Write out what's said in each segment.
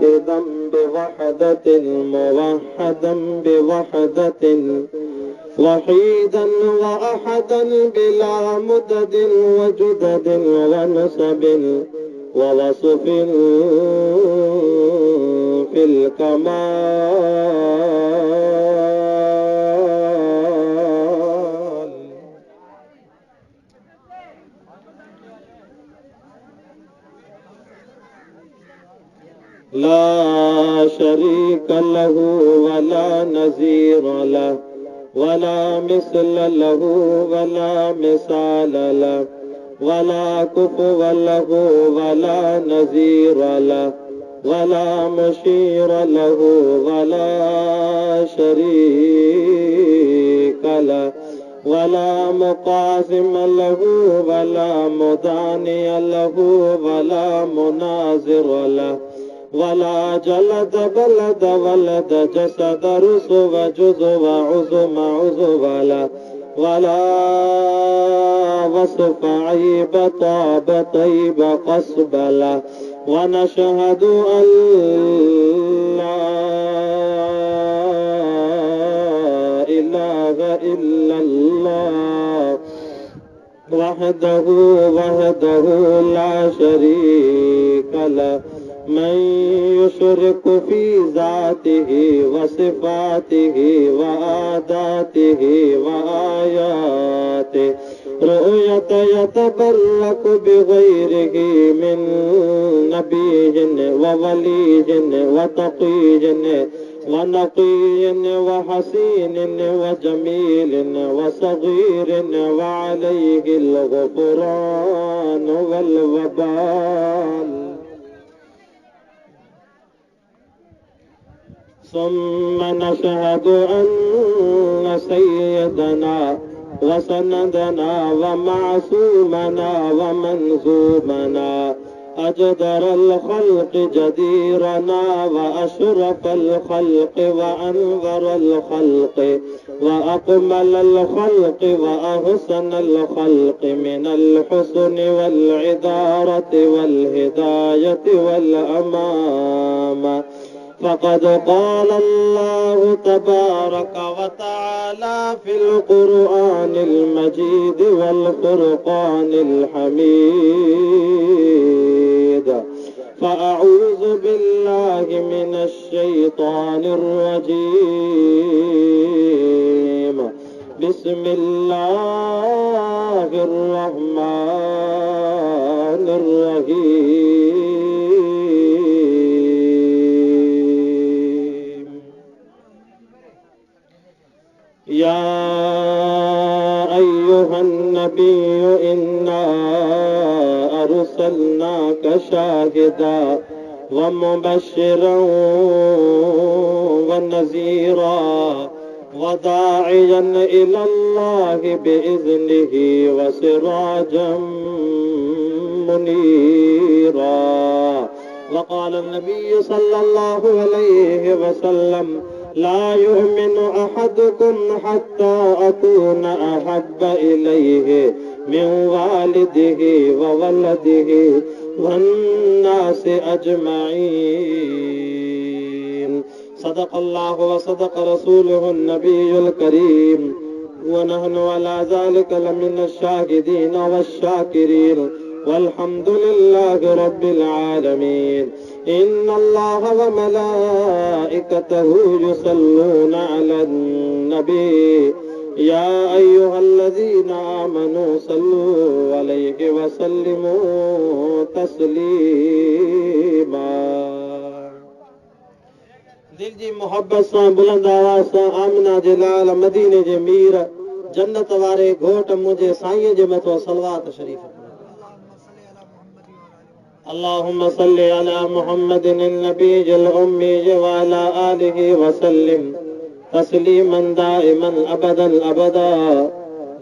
واحدا بوحدة موحدا بوحدة وحيدا وأحدا بلا مدد وجدد ونسب ووصف في الكمال. لا شريك له ولا نظير له ولا مثل له ولا مثال له ولا كفوا له ولا نظير له ولا مشير له ولا شريك له ولا مقاسم له ولا مداني له ولا مناظر له ولا جلد بلد ولد جسد رسو وجزو وعزم عزو ولا وصف عيب طاب طيب قصب له ونشهد أن لا إله إلا الله وحده لا شريك له من يشرك في ذاته وصفاته وعاداته وآياته رؤية يتبرك بغيره من نبي وولي وتقي ونقي وحسين وجميل وصغير وعليه الغفران والوبال. ثم نشهد أن سيدنا وسندنا ومعصومنا ومنزومنا أجدر الخلق جديرنا وأشرف الخلق وأنظر الخلق وأكمل الخلق وأحسن الخلق من الحسن والعدارة والهداية والأمامة. فقد قال الله تبارك وتعالى في القرآن المجيد والفرقان الحميد: فأعوذ بالله من الشيطان الرجيم. بسم الله الرحمن الرحيم. يا أيها النبي إنا أرسلناك شاهدا ومبشرا ونذيرا وداعيا إلى الله بإذنه وسراجا منيرا. وقال النبي صلى الله عليه وسلم: لا يؤمن أحدكم حتى أكون أحب إليه من والده وولده والناس أجمعين. صدق الله وصدق رسوله النبي الكريم، ونحن على ذلك لمن الشاهدين والشاكرين، والحمد لله رب العالمين. إن الله وملائكته يصلون على النبي يا أيها الذين آمنوا صلوا عليه وسلموا تسليما. दिल जी मोहब्बत सां बुलंद आवाज़ सां आमिना जे लाल मदीने जे मीर जन्नत वारे घोट मुंहिंजे साईं जे मथां सलवात शरीफ़। अल्लाहुम्मा सल्लि अला मुहम्मदिन नबील उम्मी वअला आलिहि वसल्लिम तस्लीमन दाइमन अबदन अबदा।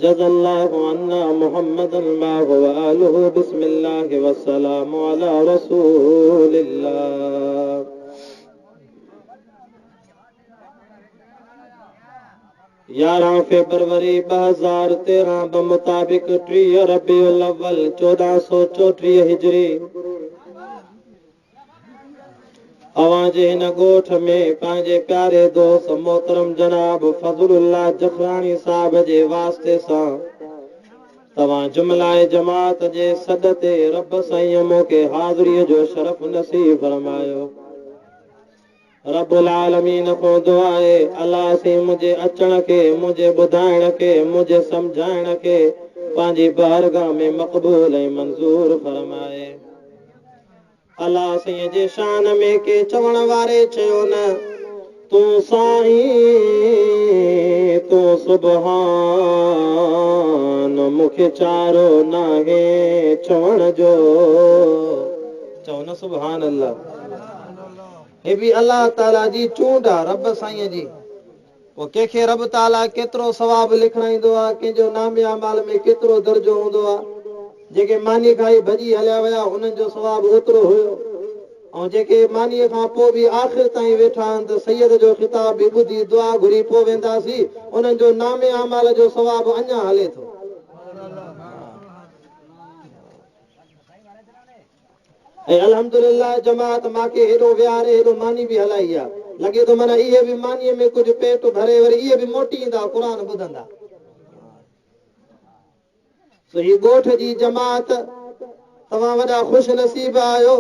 जज़ल्लाहु अन्ना मुहम्मदन मा हुव आलुहु। बिस्मिल्लाहि वस्सलामु अला रसूलिल्लाह। यारह फरवरी 2013 बमुताबिक 30 रबीउल अव्वल 1434 हिजरी अवाजे हिन गोठ में पंहिंजे प्यारे दोस्त मोहतरम जनाब फज़लुल्लाह जफरानी साहब जे वास्ते सां तव्हां जुमलाए जमात जे सद ते रब साईं मूंखे हाज़िरीअ जो शरफ़ नसीब फरमायो। रब्बुल आलमीन को दुआ आहे अल्लाह से मुझे अचण के मुझे ॿुधाइण के मुझे समझाइण के पंहिंजी बारगाह में मक़बूल ऐं मंज़ूर फरमाए। अल्लाह साईं जे शान में के चवण वारे चयो न तूं साईं तूं सुभान मूंखे चारो नाहे चवण जो चओ न सुभान अल्लाह। हे भी अल्लाह ताला जी चूंड आहे रब साईं जी। पोइ कंहिंखे रब ताला केतिरो सवाब लिखाईंदो आहे कंहिंजो नामे अमाल में केतिरो दर्जो हूंदो आहे। जेके मानी खाई भॼी हलिया विया उन्हनि जो सवाब ओतिरो हुयो ऐं जेके मानीअ खां पोइ बि आख़िर ताईं वेठा आहिनि त सैयद जो ख़िताब बि ॿुधी दुआ घुरी पोइ वेंदासीं उन्हनि जो नामे अमाल जो सवाब अञा हले थो। ऐं अल्हम्दुलिल्लाह जमात मांखे हेॾो विहारे हेॾो मानी बि हलाई आहे। लॻे थो माना इहे बि मानीअ में कुझु पेट भरे वरी इहे बि मोटी ईंदा क़ुर ॿुधंदा। हीअ ॻोठ जी जमात तव्हां वॾा ख़ुशि नसीब आहियो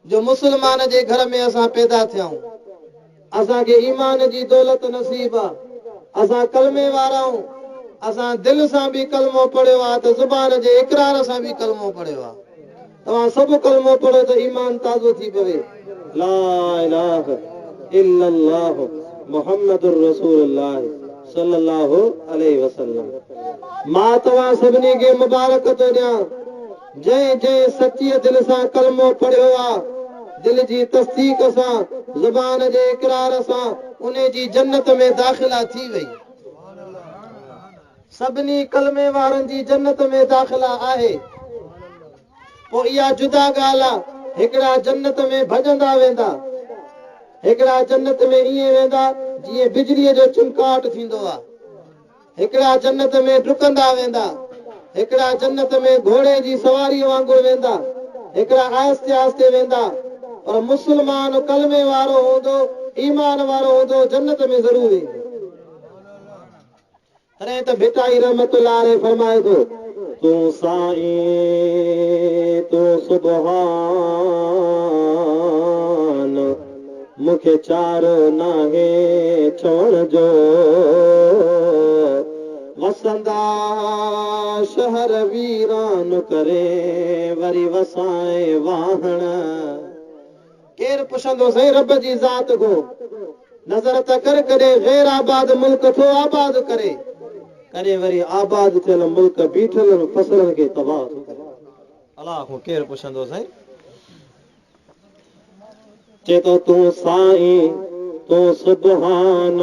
जो मुस्लमान जे घर में असां पैदा थिया आहियूं। असांखे ईमान जी दौलत नसीब आहे। असां कलमे वारा आहियूं। असां दिलि सां बि कलमो पढ़ियो आहे त ज़ुबान जे इक़रार सां बि कलमो पढ़ियो आहे। तव्हां सभु कलमो पढ़ो त ईमान ताज़ो थी पवे। ला इलाहा इल्लल्लाह मुहम्मदुर रसूलुल्लाह सल्लल्लाहु अलैहि वसल्लम। मां तव्हां सभिनी खे मुबारक थो ॾियां जंहिं जंहिं सच्चीअ दिलि सां कलमो पढ़ियो आहे दिलि जी तस्दीक सां ज़ुबान जे इक़रार सां उन जी जन्नत में दाख़िला थी वई। सभिनी कलमे वारनि जी जन्नत में दाख़िला आहे। पोइ इहा जुदा ॻाल्हि आहे हिकिड़ा जन्नत में भॼंदा वेंदा हिकिड़ा जन्नत में ईअं वेंदा जीअं बिजलीअ जो चिमकाट थींदो आहे। हिकिड़ा जन्नत में डुकंदा वेंदा हिकिड़ा जन्नत में घोड़े जी सवारी वांगुरु वेंदा हिकिड़ा आहिस्ते आहिस्ते वेंदा। पर मुस्लमान कलमे वारो हूंदो ईमान वारो हूंदो जन्नत में ज़रूर ईंदो। तॾहिं त भिटाई रहमतुल्लाह अलैह फरमाए थो तूं साईं तूं सुभान मूंखे चारो नाहे चवण जो वसंदा शहर वीरान करे वरी वसाए वाहण। केरु पुछंदो साईं रब जी ज़ात को नज़र त कर कॾहिं गैर आबाद मुल्क थो आबाद करे करे वरी आबाद थियल मुल्क बीठल फसलनि खे तबाह थो करे। अलाह को केरु पुछंदो साईं। चए थो तूं साईं तूं सुभान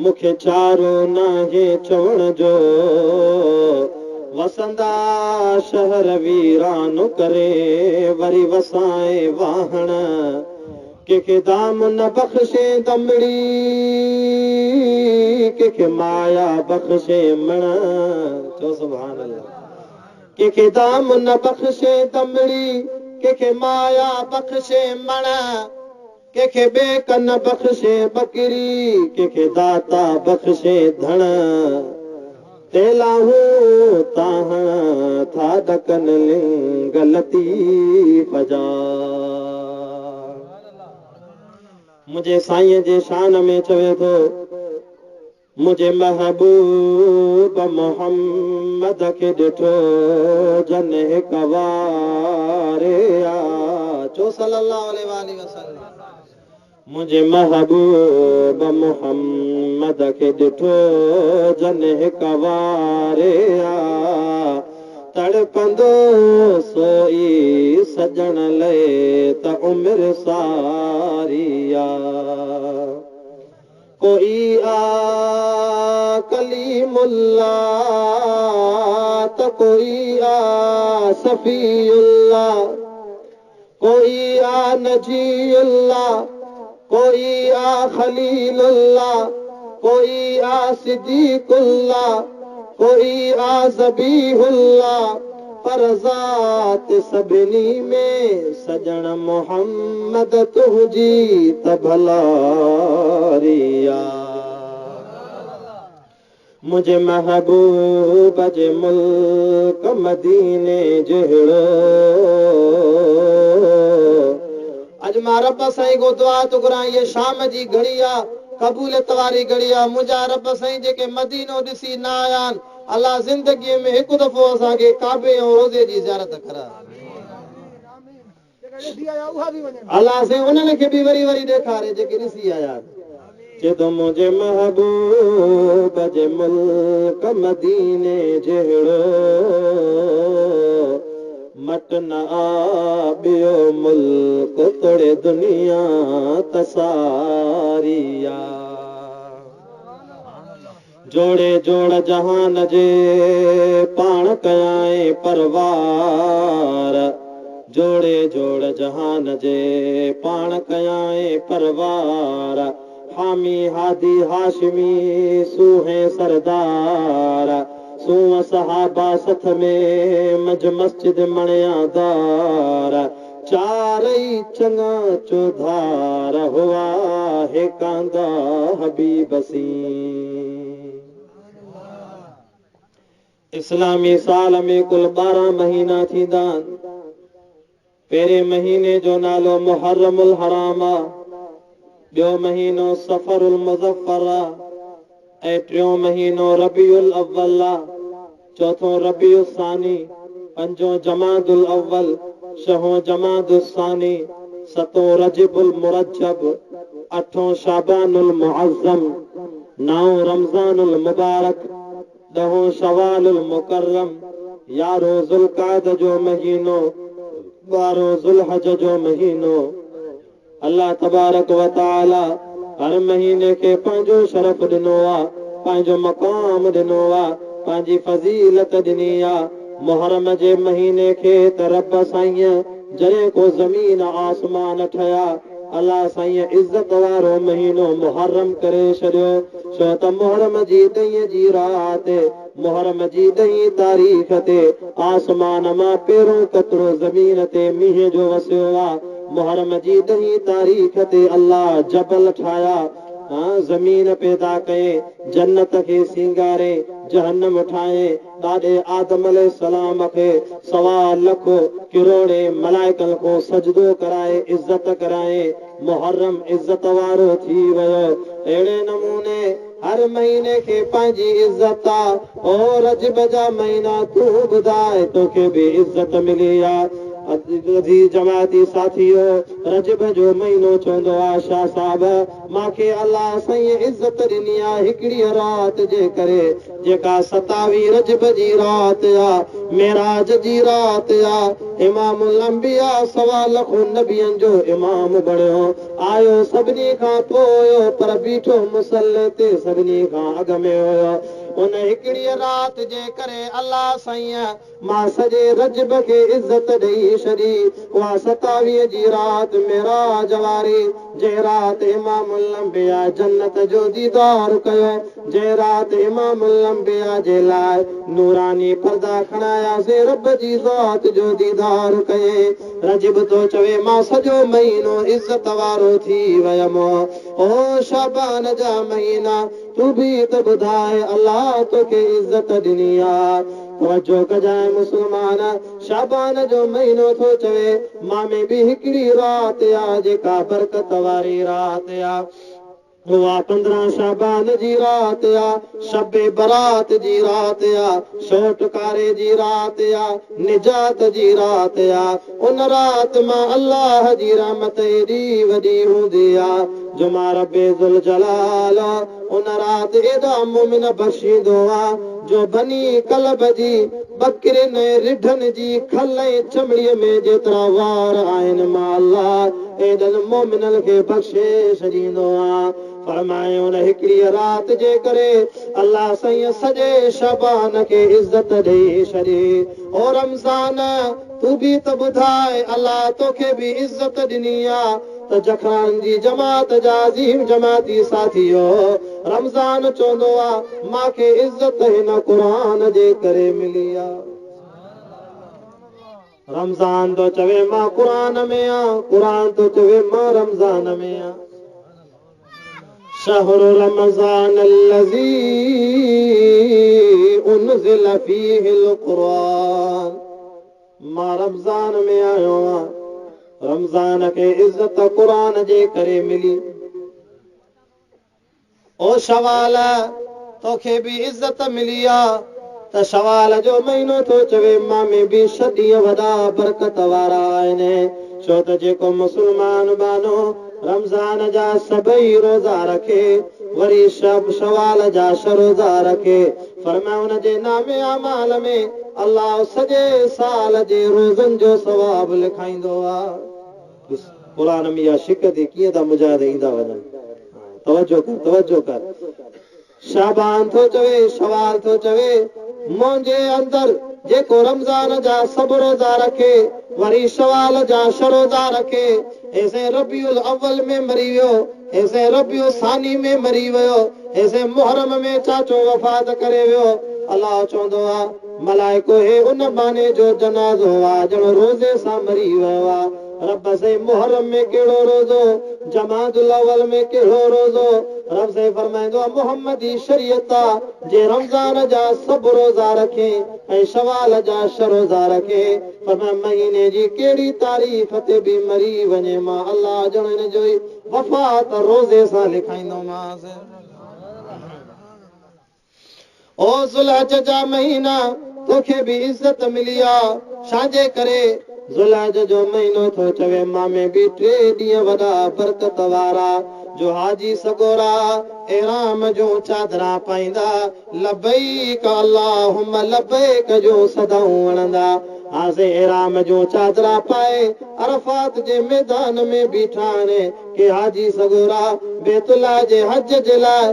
मूंखे चारो नाहे चवण जो वसंदा शहर वीरान करे वरी वसाए वाहण। कंहिंखे दाम न बख़्शे दमड़ी कंहिंखे माया बख़्शे मण। चओ सुभान अल्लाह। कंहिंखे दाम न बख़्शे दमड़ी कंहिंखे माया बख़्शे मण कंहिंखे बेकन बख़्शे बकरी कंहिंखे दाता बख़्शे धण। तेलाहू ताहण था ॾकन लिंग लतीफ़ जा। मुंहिंजे साईं जे शान में चवे थो मुंहिंजे महबूब मोहम्मद खे ॾिठो जन हिक वारे आ। चो सल्लल्लाहु अलैहि वसल्लम। मुंहिंजे महबूब मोहम्मद खे ॾिठो जन हिक वारे आ। तड़पंदो सोई सजण लए त उमिरि सारी आ। कोई आ कलीमुल्लाह त कोई आ सफीउल्लाह कोई आ नजीउल्लाह कोई आ खलीलुल्लाह कोई आ सिद्दीकुल्लाह कोई आ ज़बीहुल्लाह पर ज़ात सभिनी में सजण मोहम्मद तुंहिंजी त भलारिया मुझे महबूब जे मुल्क मदीने जहिड़ो अॼु मां रब साईं को दुआ थो घुरां ये शाम जी घड़ी आहे क़बूलियत वारी घड़ी आहे मुंहिंजा रब साईं जेके मदीनो ॾिसी न आया आहिनि अल्लाह ज़िंदगीअ में हिकु दफ़ो असांखे काबे ऐं रोज़े जी ज़ियारत करा अल्लाह साईं उन्हनि खे बि वरी वरी ॾेखारे जेके ॾिसी आया चेतो मुंहिंजे महबूब जे मुल्क मदीने जहिड़ो मट न आ ॿियो मुल्क तोड़े दुनिया तसारिया जोड़े जोड़ जहान जे पाण कयां परवार जोड़े जोड़ जहान जे पाण कयां परवार हामी हादी हाशमी सूहे सरदार सूह सहाबा सथ में मज मस्जिद मणियादार चारई चङा चौधार हुआ है कांदा हबीब सी इस्लामी साल में कुल 12 महीना थींदा पहिरें महीने जो नालो मुहर्रमुल हराम ॿियो महीनो सफरुल मुज़फ़र ऐं टियों महीनो रबीउल अव्वल चौथों रबीउल सानी पंजों जमादुल अव्वल छहों जमादुल सानी सतों रजबुल मुरज्जब अठों शाबानुल मुअज़्ज़म नौं रमज़ानुल मुबारक ॾहों शवालुल मुकर्रम 11 ज़ुल्क़ाद जो महीनो 12 ज़ुल्हज जो महीनो अल्लाह तबारक व तआला हर महीने के पंहिंजो शरफ ॾिनो आहे पंहिंजो मक़ाम ॾिनो आहे पंहिंजी फज़ीलत ॾिनी आहे मुहर्रम जे महीने खे त रब साईं जॾहिं को ज़मीन आसमान ठहिया अल्लाह साईं इज़त वारो महीनो मुहर्रम करे छॾियो छो त मुहर्रम जी 10 जी राति मुहर्रम जी 10 तारीख़ ते आसमान मां पहिरों कतरो ज़मीन ते मींहं जो वसियो आहे मुहर्रम जी 10 तारीख़ ते अल्लाह जबल ठाया ज़मीन पैदा कये जन्नत खे सिंगारे जहन्नम ठाहे ॾाढे आदम अलैहिस्सलाम खे 1.25 लख किरोड़े मलाइकनि को सजदो कराए इज़त कराए मुहर्रम इज़त वारो थी वियो अहिड़े नमूने हर महीने खे पंहिंजी इज़त आहे ओ रजब जा महीना तूं ॿुधाए तोखे बि इज़त मिली आहे जमाती साथियो रजब जो महीनो चवंदो आहे शाह साहब मूंखे अल्लाह साईं इज़त ॾिनी आहे हिकिड़ी राति जे करे जेका 27 रजब जी राति आहे मेराज जी राति आहे इमामुल अंबिया 1.25 लख नबियनि जो इमाम बणियो आयो सभिनी खां पोइ पर बीठो मुसल्ले ते सभिनी खां अॻ में हुयो उन हिकिड़ी राति जे करे अल्लाह साईं मां सॼे रजब खे इज़त ॾेई छॾी उहा 27 जी राति मेराज वारी जंहिं राति इमामुल अंबिया जन्नत जो दीदार कयो जंहिं राति इमामुल अंबिया जे लाइ नूरानी पर्दा खणायासीं रब जी ज़ात जो दीदार कये रजब तो चवे मां सॼो महीनो इज़त वारो थी वियमि ओ शाबान जा महीना तूं बि त ॿुधाए अल्लाह तोखे इज़त ॾिनी आहे तवजो कजांइ मुस्लमान शाबान जो महीनो थो चवे मां में बि हिकिड़ी राति आहे जेका बरकत वारी राति आहे उहा 15 शाबान जी राति आहे शबे बरात जी राति आहे छोटकारे जी राति आहे निजात जी राति आहे उन राति मां अल्लाह जी रहमत एॾी वॾी हूंदी आहे जो मां रब्बे ज़ुल जलाल उन राति एॾा मोमिन बख़्शींदो आहे जो बनी कलब जी बकरिन रिढन जी खल ऐं चमड़ीअ में जेतिरा वार आहिनि मां अल्लाह एॾनि मोमिननि खे बख़्शे छॾींदो आहे फरमाए उन हिकिड़ी राति जे करे अल्लाह साईं सॼे शबान खे इज़त ॾेई छॾी ओ रमज़ान तूं बि त ॿुधाए अल्लाह तोखे बि इज़त ॾिनी आहे त जखरान जी जमात जा अज़ीम जमाती साथियो रमज़ान चवंदो आहे मूंखे इज़त हिन क़ुरान जे करे मिली आहे रमज़ान तो चवे मां कुरान में आ, कुरान तो चवे मां रमज़ान में आ। शहरु रमज़ान अल्लज़ी उनज़िल फ़ीहिल क़ुरान। मां रमज़ान में आयो आं, रमज़ान के इज्जत कुरान जे करे मिली। ओ शवाल तोखे भी इज्जत मिली आ त शवाल जो महीनो तो चवे मां में भी शदीअ वॾा बरकत वारा आहिनि। छो त जेको मुस्लमान बानो रमज़ान जा सभई रोज़ा रखे वरी शवाल जा रोज़ा रखे, फरमाया उन जे नामे अमाल में अल्लाह सॼे साल जे रोज़नि जो सवाब लिखाईंदो आहे। क़ुरान में इहा शिक थी कीअं था मुजाहिद ईंदा वञनि। तवजो कर, तवजो कर। शाबान थो चवे, शवाल थो चवे, मुंहिंजे अंदर जेको रमज़ान जा सब रोज़ा रखे वरी शवाल जा रोज़ा रखे, ऐसे रबीउल अव्वल में मरी वियो, ऐसे रबीउल सानी में मरी वियो, ऐसे मुहर्रम में चाचो वफ़ात करे वियो, अल्लाह चवंदो आहे मलाइको हे उन बाने जो जनाज़ो आहे ॼण रोज़े सां मरी वियो आहे। रब से मुहर्रम में कहिड़ो रोज़ो, जमादुल अव्वल में कहिड़ो रोज़ो। रब से फरमाईंदो आहे मुहम्मदी शरीयत जे रमज़ान जा सब रोज़ा रखे ऐं शवाल जा रोज़ा रखे, फरमाया महीने जी कहिड़ी तारीफ़ ते बि मरी वञे मां अल्लाह ॼण हिन जो ई वफ़ात रोज़े सां लिखाईंदोमांसि। ओ ज़ुल्हज जा महीना तोखे भी इज्जत मिली आ, छाजे करे ज़ुल्हज जो महीनो थो चवे मां में भी 3 ॾींहं वॾा बरकत वारा। जो हाजी सगोरा एराम जो चादरा पाईंदा लबैक अल्लाहुम्मा लबैक जो सदाऊं वणंदा। आसे एराम जो चादरा पाए अरफात जे मैदान में बीठा आहिनि के हाजी सगोरा बैतुल्लाह जे हज जे लाइ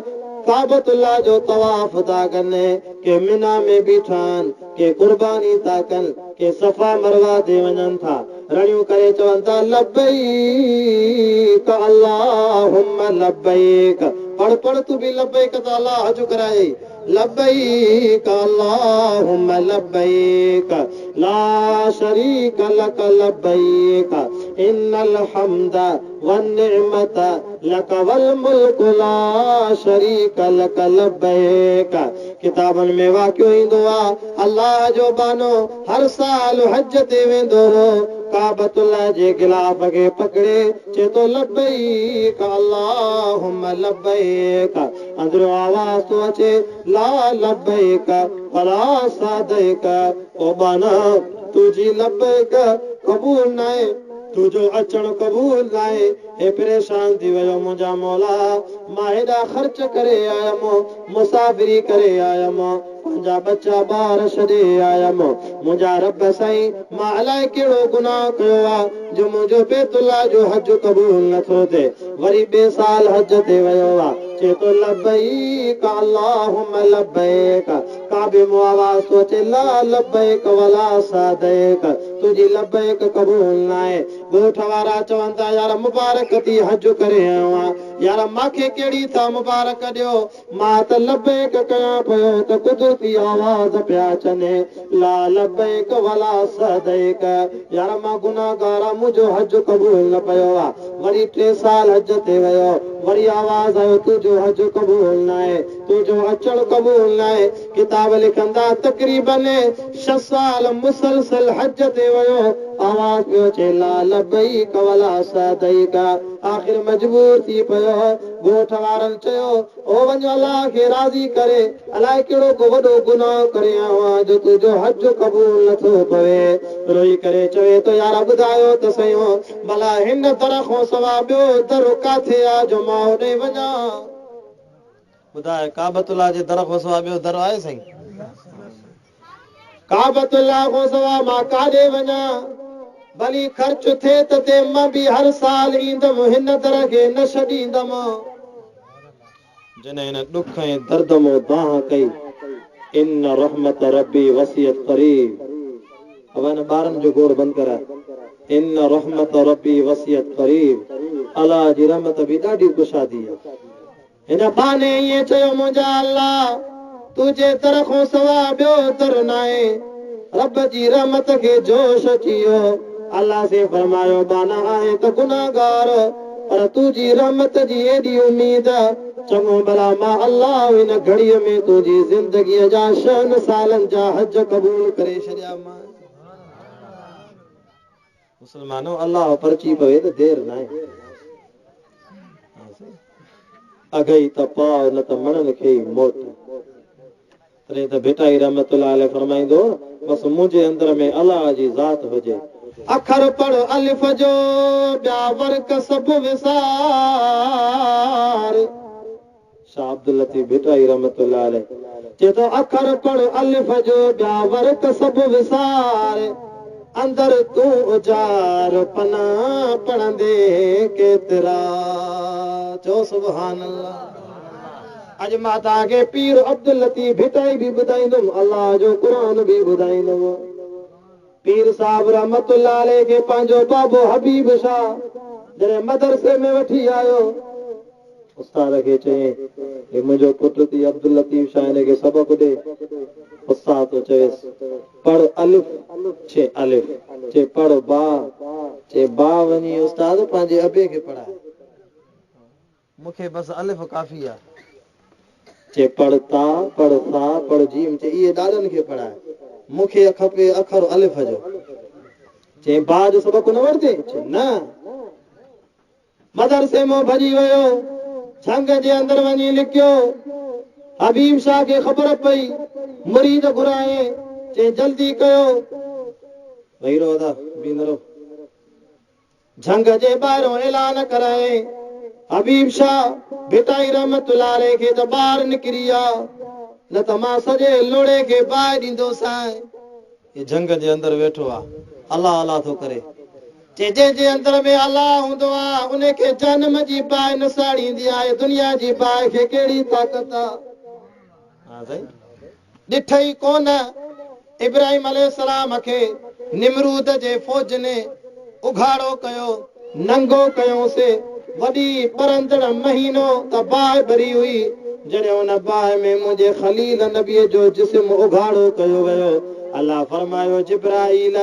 काबतुल्लाह जो तवाफ था कनि, के मिना में बीठा आहिनि, के कुर्बानी था कनि, के सफ़ा मरवा ते वञनि था, रड़ियूं करे चवनि था लबैक अल्लाहुम्मा लबैक। पढ़ पढ़ तू भी लबैक त अल्लाह हज कराए। लबैक अल्लाहुम्मा लबैक ला शरीक लक लबैक इन्नल हम्द वन निअमत लक वल मुल्क ला शरीक लक लबैक। किताबनि में वाक़ियो ईंदो आहे अल्लाह जो बानो हर साल हज ते वेंदो हो, काबतुल्लाह जे गिलाफ खे पकड़े चए थो लबैक अल्लाहुम्मा लबैक। अंदरो आवाज़ थो अचे ला लबैक वला सादैक। ओ बाना तुंहिंजी लबैक क़बूल न आहे, तुंहिंजो अचणु क़बूल न आहे। हे परेशान थी वियो मुंहिंजा मौला, मां हेॾा ख़र्च करे आयमि, मुसाफ़िरी करे आयमि, मुंहिंजा बच्चा ॿार छॾे आयमि, मुंहिंजा रब साईं मां अलाए कहिड़ो गुनाह कयो आहे जो मुंहिंजो बैतुल्लाह जो हज क़बूल नथो थिए। वरी ॿिए साल हज ते वियो आहे, चए थो लबैक अल्लाहुम्मा लबैक। काबे में आवाज़ थो अचे ला लबैक वला सादैक, तुंहिंजी लबैक क़बूल न आहे। ॻोठ वारा चवनि था यार मुबारक थी हज करे आयो आहियां, यार मांखे कहिड़ी था मुबारक ॾियो, मां त लबैक कयां पियो त कुदरती आवाज़ पिया अचनि ला लबैक वला सादैक। यार मां गुनाहगार आहियां, मुंहिंजो हज क़बूल न पियो आहे। वरी 3 साल हज ते वियो, वरी आवाज़ आयो तुंहिंजो हज क़बूल न आहे, तुंहिंजो अचणु क़बूल न आहे। किताब लिखंदा तक़रीबन 6 साल मुसलसल हज ते वियो, आवाज़ पियो अचे ला लबैक वला सादैक। आख़िर मजबूर थी पियो, ॻोठ वारनि चयो ओ वञ अलाह खे राज़ी करे, अलाए कहिड़ो को वॾो गुनाह करे आयो आहियां जो तुंहिंजो हज क़बूल नथो पवे। रोई करे चवे थो यार ॿुधायो त सही भला हिन दर खां सवाइ ॿियो दर काथे आहे जो मां होॾे वञा। ॿुधाए काबतुल्लाह जे दर खां सवाइ ॿियो दर आहे साईं? काबतुल्लाह खां सवाइ मां काॾे वञा? भली ख़र्च थिए त ते मां बि हर साल ईंदमि, हिन दर खे न छॾींदमि। जॾहिं हिन ॾुख ऐं दर्द मां बाह कई इन रहमत रबी वसियत करीब। अब इन ॿारनि जो गोड़ बंदि कराए। इन रहमत रबी वसियत करीब, अलाह जी रहमत बि ॾाढी कुशादी आहे। हिन बहाने ईअं चयो मुंहिंजा अल्लाह तुंहिंजे दर खां सवाइ ॿियो दर न आहे, रब जी रहमत के जोश अचियो अल्लाह से फरमायो बाना आहे त गुनाहगार पर तुझी रहमत जी एडी उम्मीद चङो भला मां अल्लाह इन घड़ीअ में तुझी ज़िंदगीअ जा 6 सालनि जा हज क़बूल करे छॾिया मां मुसलमानो अल्लाह परची पवे त देर नाहे अगई त पाव न त मणन खे मौत तॾहिं त भेटाई रहमतुल्लाह अलैह फरमाईंदो बस मुंहिंजे अंदर में अल्लाह जी ज़ात हुजे अखर पढ़ अलिफ जो ॿिया वर्क सभु विसार शाह अब्दुल लतीफ भेटाई रहमतुल्लाह अलैह चए थो अखर पढ़ अलिफ जो ॿिया वर्क सभु विसार अंदर तूं उजार पना पढ़ंदे केतिरा चओ सुभान अल्लाह अॼु मां तव्हांखे पीर अब्दुल लतीफ भेटाई बि ॿुधाईंदुमि अल्लाह जो क़ुरान बि ॿुधाईंदुमि पीर साहिब रहमतुल्लाह अलैह खे पंहिंजो बाबो हबीब शाह जॾहिं मदरसे में वठी आयो उस्ताद खे चई मुंहिंजो पुटु थी अब्दुल लतीफ शाह हिन खे सबक़ ॾे उस्ताद तो चवेसि पढ़ अलिफ छे अलिफ चे पढ़ बा चे बा वञी उस्ताद पंहिंजे अबे खे पढ़ाए मूंखे बसि अलिफ काफ़ी आहे चे पढ़ ता पढ़ सा पढ़ जीम चे इहे ॾाढनि खे पढ़ाए मूंखे खपे अखर अलिफ जो चे बा जो सबक़ न वठिजे चे न मदरसे मां भॼी वियो झंग जे अंदरि वञी लिकियो हबीब शाह खे ख़बर पई मुरीद घुराए चे जल्दी कयो वही रहो दा बींद रहो झंग जे ॿाहिरों ऐलान कराए हबीब शाह भेटाई रहमतुल्लाह अलैह खे त ॿाहिरि निकिरी आ न त मां सॼे लोड़े खे बाहि ॾींदोसांइ ये झंग जे अंदरि वेठो आहे अल्लाह अल्लाह थो करे चे जंहिंजे अंदरि में अल्लाह हूंदो आहे उन खे जनम जी बाहि न साड़ींदी आहे दुनिया जी बाहि खे कहिड़ी ताक़त आहे ॾिठई कोन इब्राहिम अलैहिस्सलाम खे निमरूद जे फौज ने उघाड़ो कयो नंगो कयोसि वॾी परंदड़ महीनो त बाहि भरी हुई जॾहिं उन बाहि में मुंहिंजे ख़लील नबीअ जो जिस्म उघाड़ो कयो वियो अल्लाह फरमायो जिब्राईल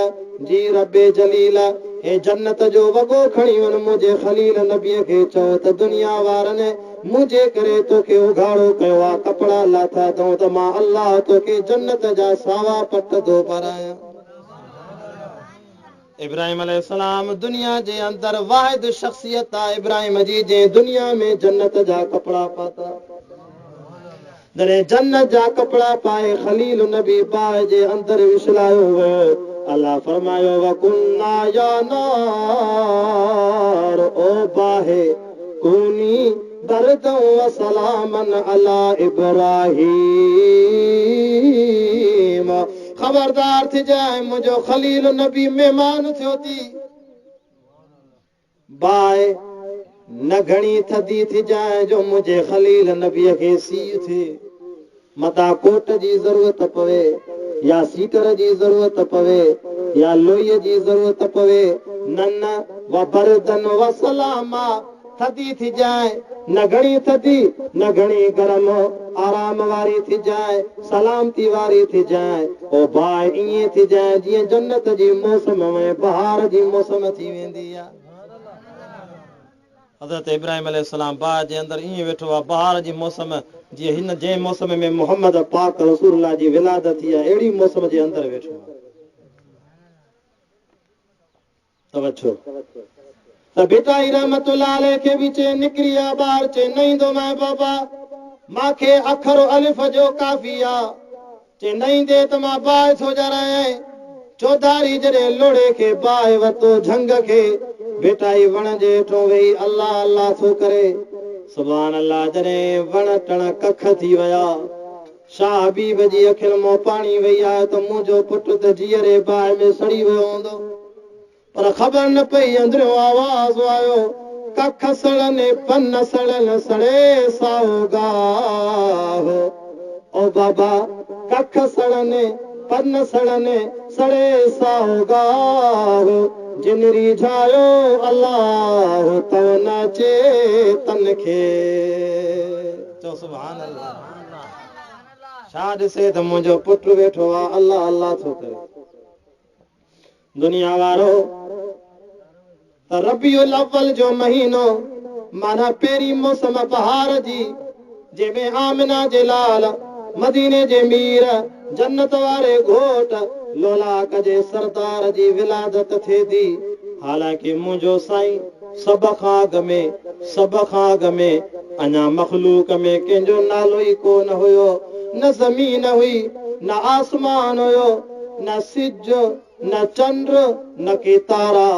जी रब्बे जलील हे जन्नत जो वॻो खणी वञ मुंहिंजे ख़लील नबीअ खे चओ त दुनिया वारनि मुंहिंजे करे तोखे उघाड़ो कयो आहे कपिड़ा लाथा अथऊं त मां अल्लाह तोखे जन्नत जा सावा पट थो पारायां इब्राहिम अलैहिस्सलाम दुनिया जे अंदरि वाहिद शख्सियत आहे इब्राहिम जी जे दुनिया में जन्नत जा कपिड़ा पाता जॾहिं जन्नत जा कपिड़ा पाए ख़लील नबी बाहि जे अंदरि विछलायो वियो अल्लाह फरमायो वकुन्ना या नार ओ बाहि कूनी बरदं व सलामन अला इब्राहीम खबरदार थी जाए मुंहिंजो ख़लील नबी महिमान थियो थी बाहि न घणी थधी थी जाए जो मुंहिंजे ख़लील नबीअ खे सीउ थिए मथां कोट जी ज़रूरत पवे या सीटर जी ज़रूरत पवे या लोईअ जी ज़रूरत पवे न व बरदन व सलामा थधी थी जाए न घणी थधी न घणी गरम आराम वारी थी जाए सलामती वारी थी जाए ओ बाहि ईअं थी जाए जीअं जन्नत जी मौसम में बहार जी मौसम थी वेंदी आहे हज़रत इब्राहिम अलैहिस्सलाम बाहि जे अंदरि ईअं वेठो आहे बहार जी मौसम जीअं हिन जंहिं मौसम में मोहम्मद पाक रसूलुल्लाह जी विलादत थी आहे अहिड़ी मौसम जे अंदरि वेठो आहे तवज्जो त भेटाई रहमतुल्लाह अलैह खे बि चए निकिरी आ ॿाहिरि चए न ईंदो मां बाबा मूंखे अखर अलिफ जो काफ़ी आहे चए न ईंदे त मां बाहि थो ॼाणायां चौधारी जॾहिं लोड़े खे बाहि वरितो झंग खे भेटाई वण जे हेठो वेही अल्लाह अल्लाह थो करे सुभान अल्लाह जॾहिं वण टण कख थी विया शाह हबीब जी अखियुनि मां पाणी वही आहे त मुंहिंजो पुटु त जीअरे बाहि में सड़ी वियो हूंदो पर ख़बर न पई अंदरियों आवाज़ आयो कख सड़नि पन सड़नि सड़े साओ गाह ओ बाबा कख सड़नि पन सड़नि सड़े साओ गाह जिन रिझायो अल्लाह तो नाचे तन खे चओ सुभान अल्लाह छा ॾिसे त मुंहिंजो पुटु वेठो आहे अल्लाह अल्लाह थो करे दुनिया वारो त रबीउल अव्वल जो महीनो माना पहिरीं मौसम बहार जी जंहिंमें आमिना जे लाल मदीने जे मीर जन्नत वारे घोट लोलाक जे सरदार जी विलादत थिए थी। हालांकि मुंहिंजो साईं सब खां अॻ में अञा मखलूक में कंहिंजो नालो ई कोन हुयो। न ज़मीन हुई, न आसमान हुयो, न सिज, न चंद्र, न के तारा।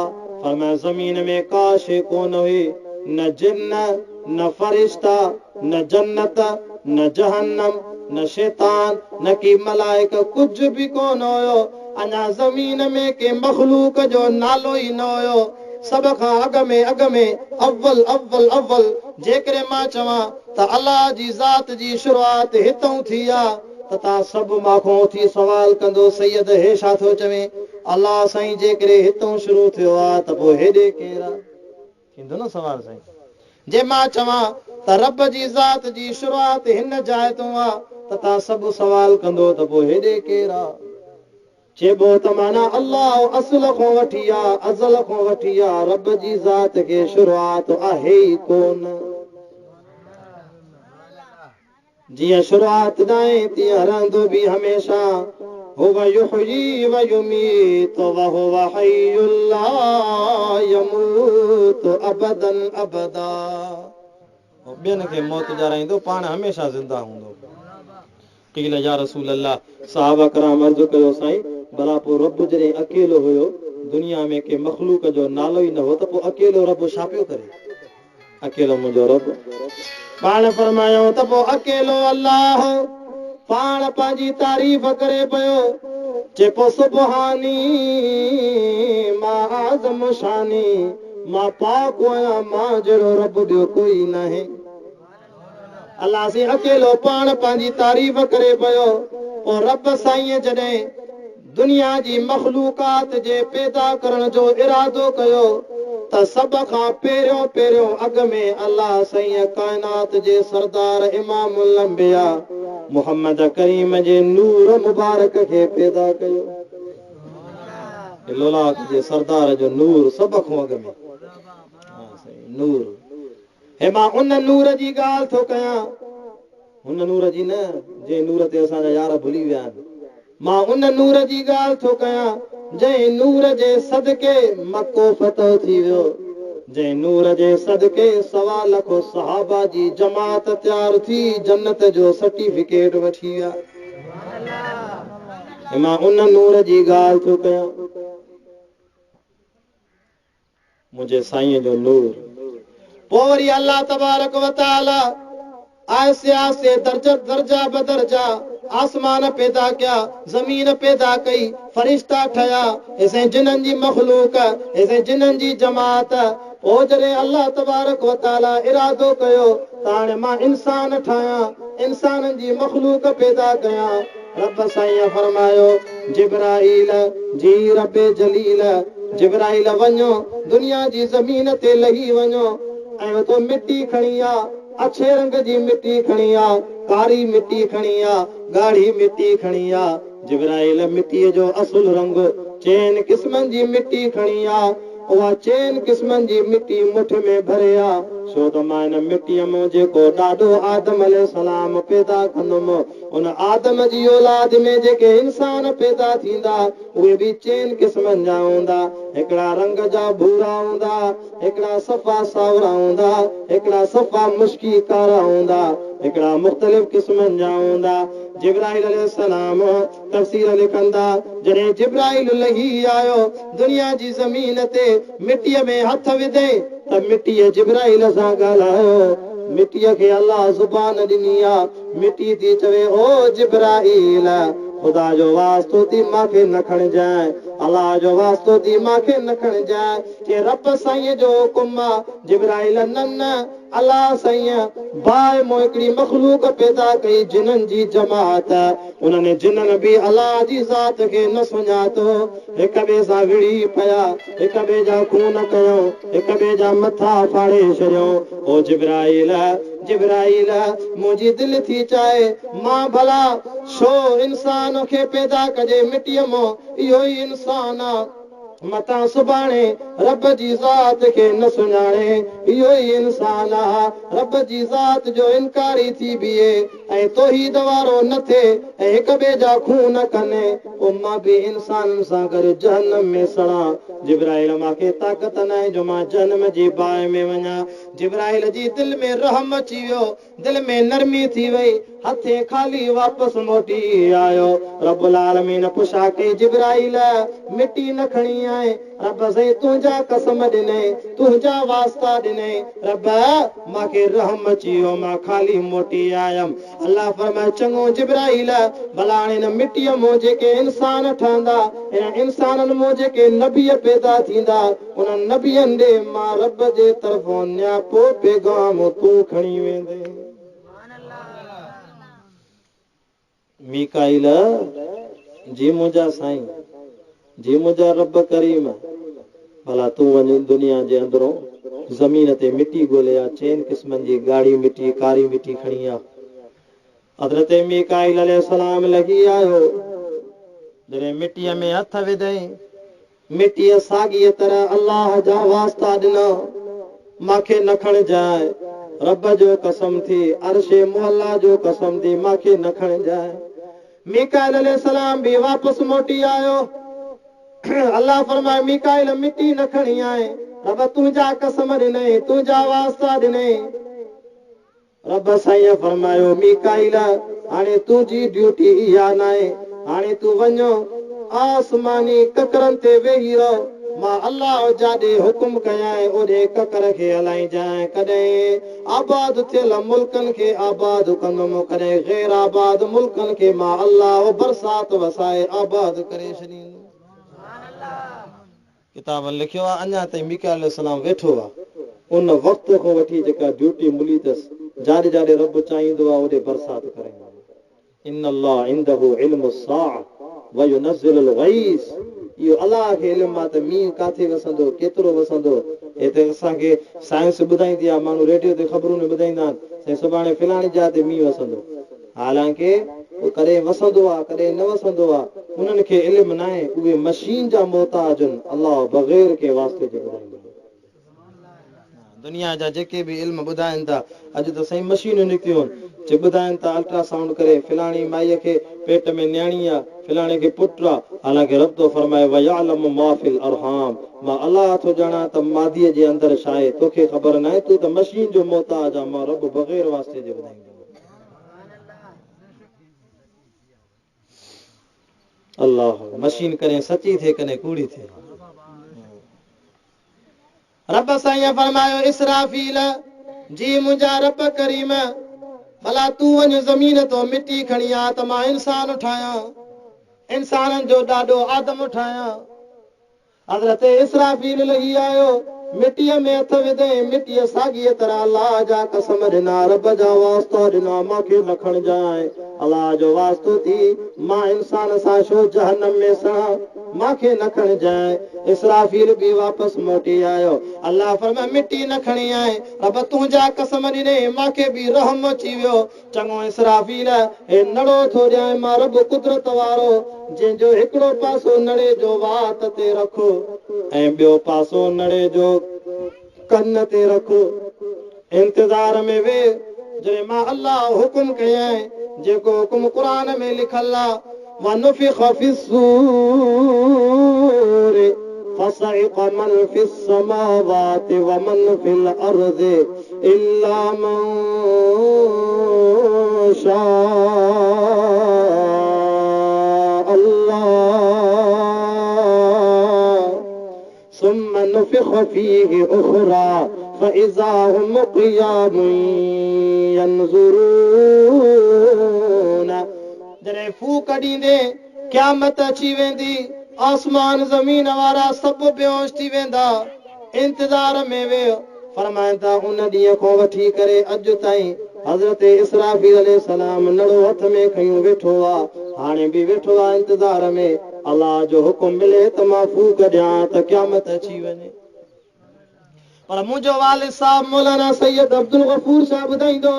फरमाया ज़मीन में का शइ कोन हुई, न जिन्न, न फरिश्ता, न जन्नत, न जहन्नम, न शैतान, न की मलाइक, कुछ भी कोन हुयो। अञा ज़मीन में के मखलूक जो नालो ई न हुयो। सब खां अॻ में अव्वल जेकरे मां चवां त अल्लाह जी ज़ात जी शुरूआत हितों थी आहे त तव्हां सभु माखो थी सवाल कंदो सैयद हे छा थो चवे? अल्लाह साईं जेकरे हितों शुरू थियो आहे त पोइ हेॾे केरु आहे? थींदो न सवाल साईं। जे मां चवां त रब जी ज़ात जी शुरूआत हिन जाइ तूं आहे त तव्हां सभु सवाल कंदो त पोइ हेॾे केरु आहे? चइबो त माना अल्लाह असुल खां वठी आहे, अज़ल खां वठी आहे, रब जी ज़ात खे शुरूआत आहे ई कोन। जीअं शुरूआत नाहे तीअं रहंदो बि हमेशा। हुव युहयी व युमीत व हुव हय्युल ला यमूत अबदन अबदा। ॿियनि खे मौत ॾियाराईंदो, पाण हमेशा ज़िंदा हूंदो। क़ील या रसूल अल्लाह, सहाबा कराम अर्ज़ु कयो साईं भला पोइ रब जॾहिं अकेलो हुयो, दुनिया में के मखलूक जो नालो ई न हो त पोइ अकेलो रब छा पियो करे? अकेलो मुंहिंजो रब। पाण फरमायो त पोइ अकेलो अल्लाह पाण पंहिंजी तारीफ़ करे पियो। चए पोइ सुबहानी मां आज़म शानी, मां पाक आहियां, मां जहिड़ो रब ॿियो कोई नाहे। अल्लाह से अकेलो पाण पंहिंजी तारीफ़ करे पियो। पोइ रब साईं जॾहिं दुनिया जी मखलूकात जे पैदा करण जो इरादो कयो त सब खां पहिरियों अॻ में अल्लाह साईं काइनात जे सरदार इमामुल अंबिया मुहम्मद करीम जे नूर मुबारक खे पैदा कयो। लोलाक जे सरदार जो नूर सब खां अॻ में नूर। हे मां उन नूर जी ॻाल्हि थो कयां, हुन नूर जी न जे नूर ते असांजा यार भुली विया आहिनि। मां उन नूर जी ॻाल्हि थो कयां जंहिं नूर जे सदके मको फतह थी वियो, जंहिं नूर जे सदके 1.25 लख सहाबा जी जमात तयार थी जन्नत जो सर्टिफिकेट वठी विया। मां उन नूर जी ॻाल्हि थो कयां, मुंहिंजे साईं जो नूर। पोइ वरी अल्लाह तबारक व तआला आहिस्ते आहिस्ते दर्जा बदर्जा आसमान पैदा किया, ज़मीन पैदा कई, फरिश्ता ठहिया, ऐं जिन्हनि जी मखलूक, ऐं जिन्हनि जी जमात। पोइ जॾहिं अल्लाह तबारक व तआला इरादो कयो त हाणे मां इंसान ठाहियां, इंसाननि जी मखलूक पैदा कयां, रब साईं फरमायो जिब्राईल जी रब जलील, जिब्राईल वञो दुनिया जी ज़मीन ते लही वञो ऐं तो मिटी खणी आ, अच्छे रंग जी मिटी खणी आ, कारी मिटी खणी आ, ॻाढ़ी मिटी खणी आ। जिब्राईल मिटीअ जो असुल रंग चइनि क़िस्मनि जी मिटी खणी आ। उहा 4 क़िस्मनि जी मिटी मुठ में भरे आ, छो त मां हिन मिटीअ मां जेको ॾाढो आदम अलैहिस्सलाम पैदा कंदुमि, उन आदम जी औलाद में जेके इंसान पैदा थींदा उहे बि 4 क़िस्मनि जा हूंदा। हिकिड़ा रंग जा भूरा हूंदा, हिकिड़ा सफ़ा सावरा हूंदा, हिकिड़ा सफ़ा मुश्की कारा हूंदा, हिकिड़ा मुख़्तलिफ़ क़िस्मनि जा हूंदा। जिब्राईल अलैहिस्सलाम तफ़सीर लिखंदा जॾहिं जिब्राईल लही आयो दुनिया जी ज़मीन ते मिटीअ में हथ विधे त मिटीअ जिब्राईल सां ॻाल्हायो। मिटीअ खे अल्लाह ज़ुबान ॾिनी आहे, मिटी थी चवे ओ जिब्राईल ख़ुदा जो वास्तो थी मूंखे न खणजांइ, अल्लाह जो वास्तो थी मूंखे न खणजांइ। के रब साईं जो हुकुम आहे। जिब्राईल न अल्लाह साईं बाहि मों हिकिड़ी मखलूक पैदा कई जिन्हनि जी जमात, उन्हनि जिन्हनि बि अल्लाह जी ज़ात खे न सुञातो, हिक ॿिए सां विड़ी पिया, हिक ॿिए जा खून कयो, हिक ॿिए जा मथा फाड़े छॾियो। ओ जिब्राईल जिब्राईल मुंहिंजी दिलि थी चाहे मां भला छो इंसान खे पैदा कजे मिटीअ मां, इहो ई इंसान आहे। मता सुभाणे रब जी ज़ात खे न सुञाणे इहो ई इंसान आहे रब जी ज़ात जो इनकारी थी बीहे ऐं तौहीद वारो न थिए ऐं हिक ॿिए जा खून कनि पोइ मां बि इंसाननि सां गॾु जहन्नम में सड़ां जिब्राइल मूंखे ताक़त न आहे जो मां जहन्नम जी बाहि में वञा जिब्राइल जी दिलि में रहम अची वियो दिलि में नरमी थी वई हथे ख़ाली वापसि मोटी आयो रब्बुल आलमीन पुछा कई जिब्राइल मिटी न खणी आए रब से तुंहिंजा कसम ॾिनई तुंहिंजा वास्ता ॾिनई रब मूंखे रहम अची वियो मां ख़ाली मोटी आयमि अल्लाह फरमाए चङो जिब्राइल भला हाणे हिन मिटीअ मूं जेके इंसान ठहंदा हिन इंसाननि मूं जेके नबीअ पैदा थींदा उन्हनि नबियनि ॾे मां रब जे तरफ़ां नियापो पैगाम तूं खणी वेंदे मीकाइल जी मुंहिंजा साईं जी मुंहिंजा रब करीम भला तूं वञ दुनिया जे अंदरों ज़मीन ते मिटी ॻोल्हे आ चइनि क़िस्मनि जी ॻाढ़ी मिटी कारी मिटी खणी आ हज़रत मीकाइल अलैहिस्सलाम लॻी आयो जॾहिं मिटीअ में हथ विधई मिटीअ साॻीअ तरह अल्लाह जा वास्ता ॾिना मूंखे न खणजाए रब जो कसम थी अर्शे मोहल्ला जो कसम थी मूंखे न खणजाए मीकाइल अलैहिस्सलाम भी वापसि मोटी आयो अल्लाह फरमाए मीकाइल मिटी न खणी आए रब तुंहिंजा कसम ॾिनई तुंहिंजा वास्ता ॾिनई रब साईं फरमायो मीकाइल हाणे तुंहिंजी ड्यूटी इहा न आहे हाणे तूं वञो आसमानी ककरनि ते वेही रहो मां अल्लाह जाॾे हुकुम कयां ओॾे ककर खे हलाइजांइ कॾहिं आबाद थियल मुल्कनि खे आबाद कंदुमि कॾहिं गैर आबाद मुल्कनि खे मां अल्लाह बरसात वसाए आबाद करे छॾींदुमि किताब लिखियो आहे अञा ताईं मीकाइल अलैहिस्सलाम वेठो आहे उन वक़्त खां वठी जेका ड्यूटी मिली अथसि जाॾे जाॾे रब चाहींदो आहे ओॾे बरसात कराईंदो इन अल्लाह इंदहु इल्मु साअ व युनज़्ज़िलुल गईस इहो अल्लाह खे इल्मु आहे त मींहुं किथे वसंदो केतिरो वसंदो हिते असांखे साइंस ॿुधाईंदी आहे माण्हू रेडियो ते ख़बरूं ॿुधाईंदा आहिनि सुभाणे फिलाणी जाइ ते मींहुं वसंदो हालांकि कॾहिं वसंदो आहे कॾहिं न वसंदो आहे उन्हनि खे इल्मु न आहे उहे मशीन जा मोहताज आहिनि अल्लाह बग़ैर के वास्ते जो ॿुधाईंदो दुनिया जा जेके बि इल्म ॿुधाइनि था अॼु त साईं मशीनूं निकितियूं आहिनि ॿुधाइनि था अल्ट्रासाउंड करे फिलाणी माईअ खे पेट में न्याणी आहे फिलाणे खे पुटु आहे हालांकि रब थो फरमाए वयअलमु मा फिल अरहाम मां अल्लाह थो ॼाणा त मादीअ जे अंदरि छा आहे तोखे ख़बर न आहे तूं त मशीन जो मोहताज आहे मां रब बग़ैर वास्ते जो ॿुधाईंदो अल्लाह मशीन कॾहिं सची थिए कॾहिं कूड़ी थिए रब साईं फरमायो इसराफील जी मुंहिंजा रब करीम भला तूं वञ ज़मीन तो मिटी खणी आ त मां इंसान ठाहियां इंसाननि जो ॾाढो आदम ठाहियां हज़रत इसराफील लही आयो मिटीअ में हथ विधई मिटीअ साॻीअ तरह अल्लाह जा कसम ॾिना रब जा वास्ता ॾिना मूंखे न खणजांइ अल्लाह जो वास्तो थी मां इंसान सां छो जहन्नम में सड़ां मूंखे न खणजांइ इसराफील बि वापसि मोटी आयो अल्लाह फरमाए मिटी न खणी आए रब तुंहिंजा कसम ॾिनई मूंखे बि रहम अची वियो चङो इसराफील हे नड़ो थो ॾियां मां रब कुदरत वारो जंहिंजो हिकिड़ो पासो नड़े जो वात ते रखो ऐं ॿियो पासो नड़े जो कन ते रखो इंतज़ार में वे जॾहिं मां अल्लाह हुकुम कयां जेको हुकुम क़ुरान में लिखल आहे वनुफ़िख़ फ़िस्सूर فصعق من في السماوات ومن في الأرض إلا من شاء الله ثم نفخ فيه أخرى فإذا هم قيام ينظرون जॾहिं फूक ॾींदे क़यामत अची वेंदी आसमान ज़मीन वारा सभु बेहोश थी वेंदा इंतज़ार में वियो फरमाइनि था उन ॾींहं खां वठी करे अॼु ताईं हज़रत इसराफील अलैहिस्सलाम नड़ो हथ में खयूं वेठो आहे हाणे बि वेठो आहे इंतज़ार में अल्लाह जो हुकुम मिले त मां फूक ॾियां त क़यामत अची वञे पर मुंहिंजो वालिद साहब मौलाना सैयद अब्दुल गफूर साहब ॿुधाईंदो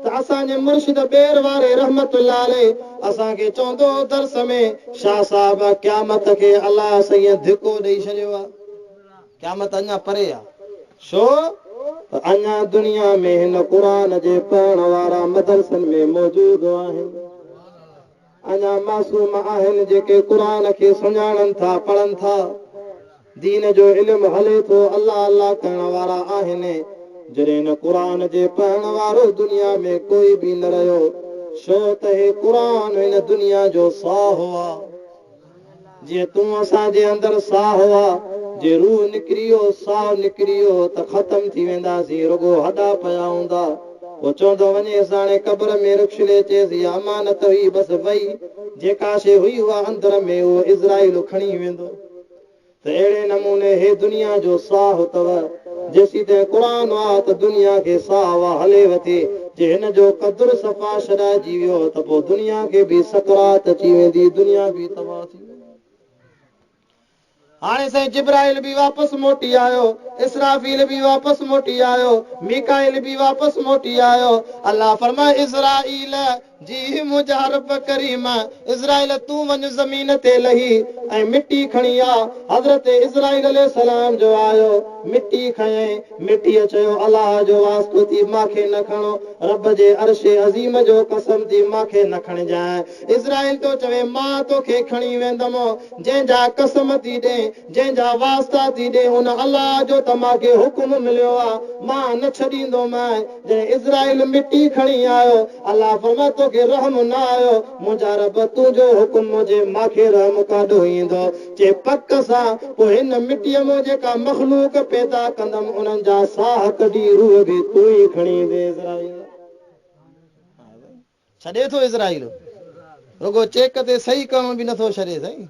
त असांजे मुर्शिद बेर वारे रहमतुल्लाह अलैह असांखे चवंदो दर्स में शाह साहब क़यामत खे अलाह साईं धिको ॾेई छॾियो आहे क़यामत अञा परे आहे छो अञा दुनिया में हिन क़ुरान जे पढ़ण वारा मदरसनि में मौजूद आहिनि अञा मासूम आहिनि जेके क़ुरान खे सुञाणनि था पढ़नि था दीन जो इल्मु हले थो अल्लाह अल्लाह करण वारा आहिनि जॾहिं हिन क़ुरान जे पढ़ण वारो दुनिया में कोई बि न रहियो छो त हे क़ुरान हिन दुनिया जो साह आहे जीअं तूं असांजे अंदरि साह आहे जे रूह निकिरी वियो साह निकिरी वियो त ख़तम थी वेंदासीं रुगो हॾा पिया हूंदा वो चवंदो वञेसि हाणे क़ब्र में रुखले चएसि अमानत हुई बसि वई जेका शइ हुई उहा अंदर में उहो इज़राइल खणी वेंदो त अहिड़े नमूने हे दुनिया जो साह अथव जेसीं ताईं क़ुरान आहे त दुनिया खे साह हले वठे जे हिन जो क़दुरु सफ़ा छॾाइजी वियो त पोइ दुनिया खे बि सकरात अची वेंदी दुनिया बि तबाह थी वेंदी हाणे साईं जिब्राइल भी वापस मोटी आयो इसराफील भी वापस मोटी आयो मीकाइल भी वापस मोटी आयो अल्लाह फरमाए इज़राइल जी मुजारब करीम इज़राइल तू वञ ज़मीन ते लही ऐं मिट्टी खणी आ हज़रत इज़राइल अलैहिस्सलाम जो आयो मिट्टी खयई मिट्टी चयो अल्लाह जो वास्तो थी माखे न खणो रब जे अर्श अज़ीम जो कसम थी माखे न खणजाए इज़राइल तो चवे मां तोखे खणी वेंदमि जंहिंजा कसम थी ॾे जंहिंजा वास्ता थी ॾे हुन अल्लाह जो त मांखे हुकुम मिलियो आहे मां न छॾींदोमांइ जंहिं इज़राइल मिट्टी खणी आयो अल्लाह फरमाए तोखे रहम न आयो मुंहिंजा रब तुंहिंजो हुकुम हुजे मांखे रहम काॾो ईंदो जे पक सां पोइ हिन मिटीअ मां जेका मख़लूक पैदा कंदमि उन्हनि जा साह कढी रूह बि तूं ई खणी ईंदे इज़राइल छॾे थो इज़राइल रुगो चेक ते सही करण बि नथो छॾे साईं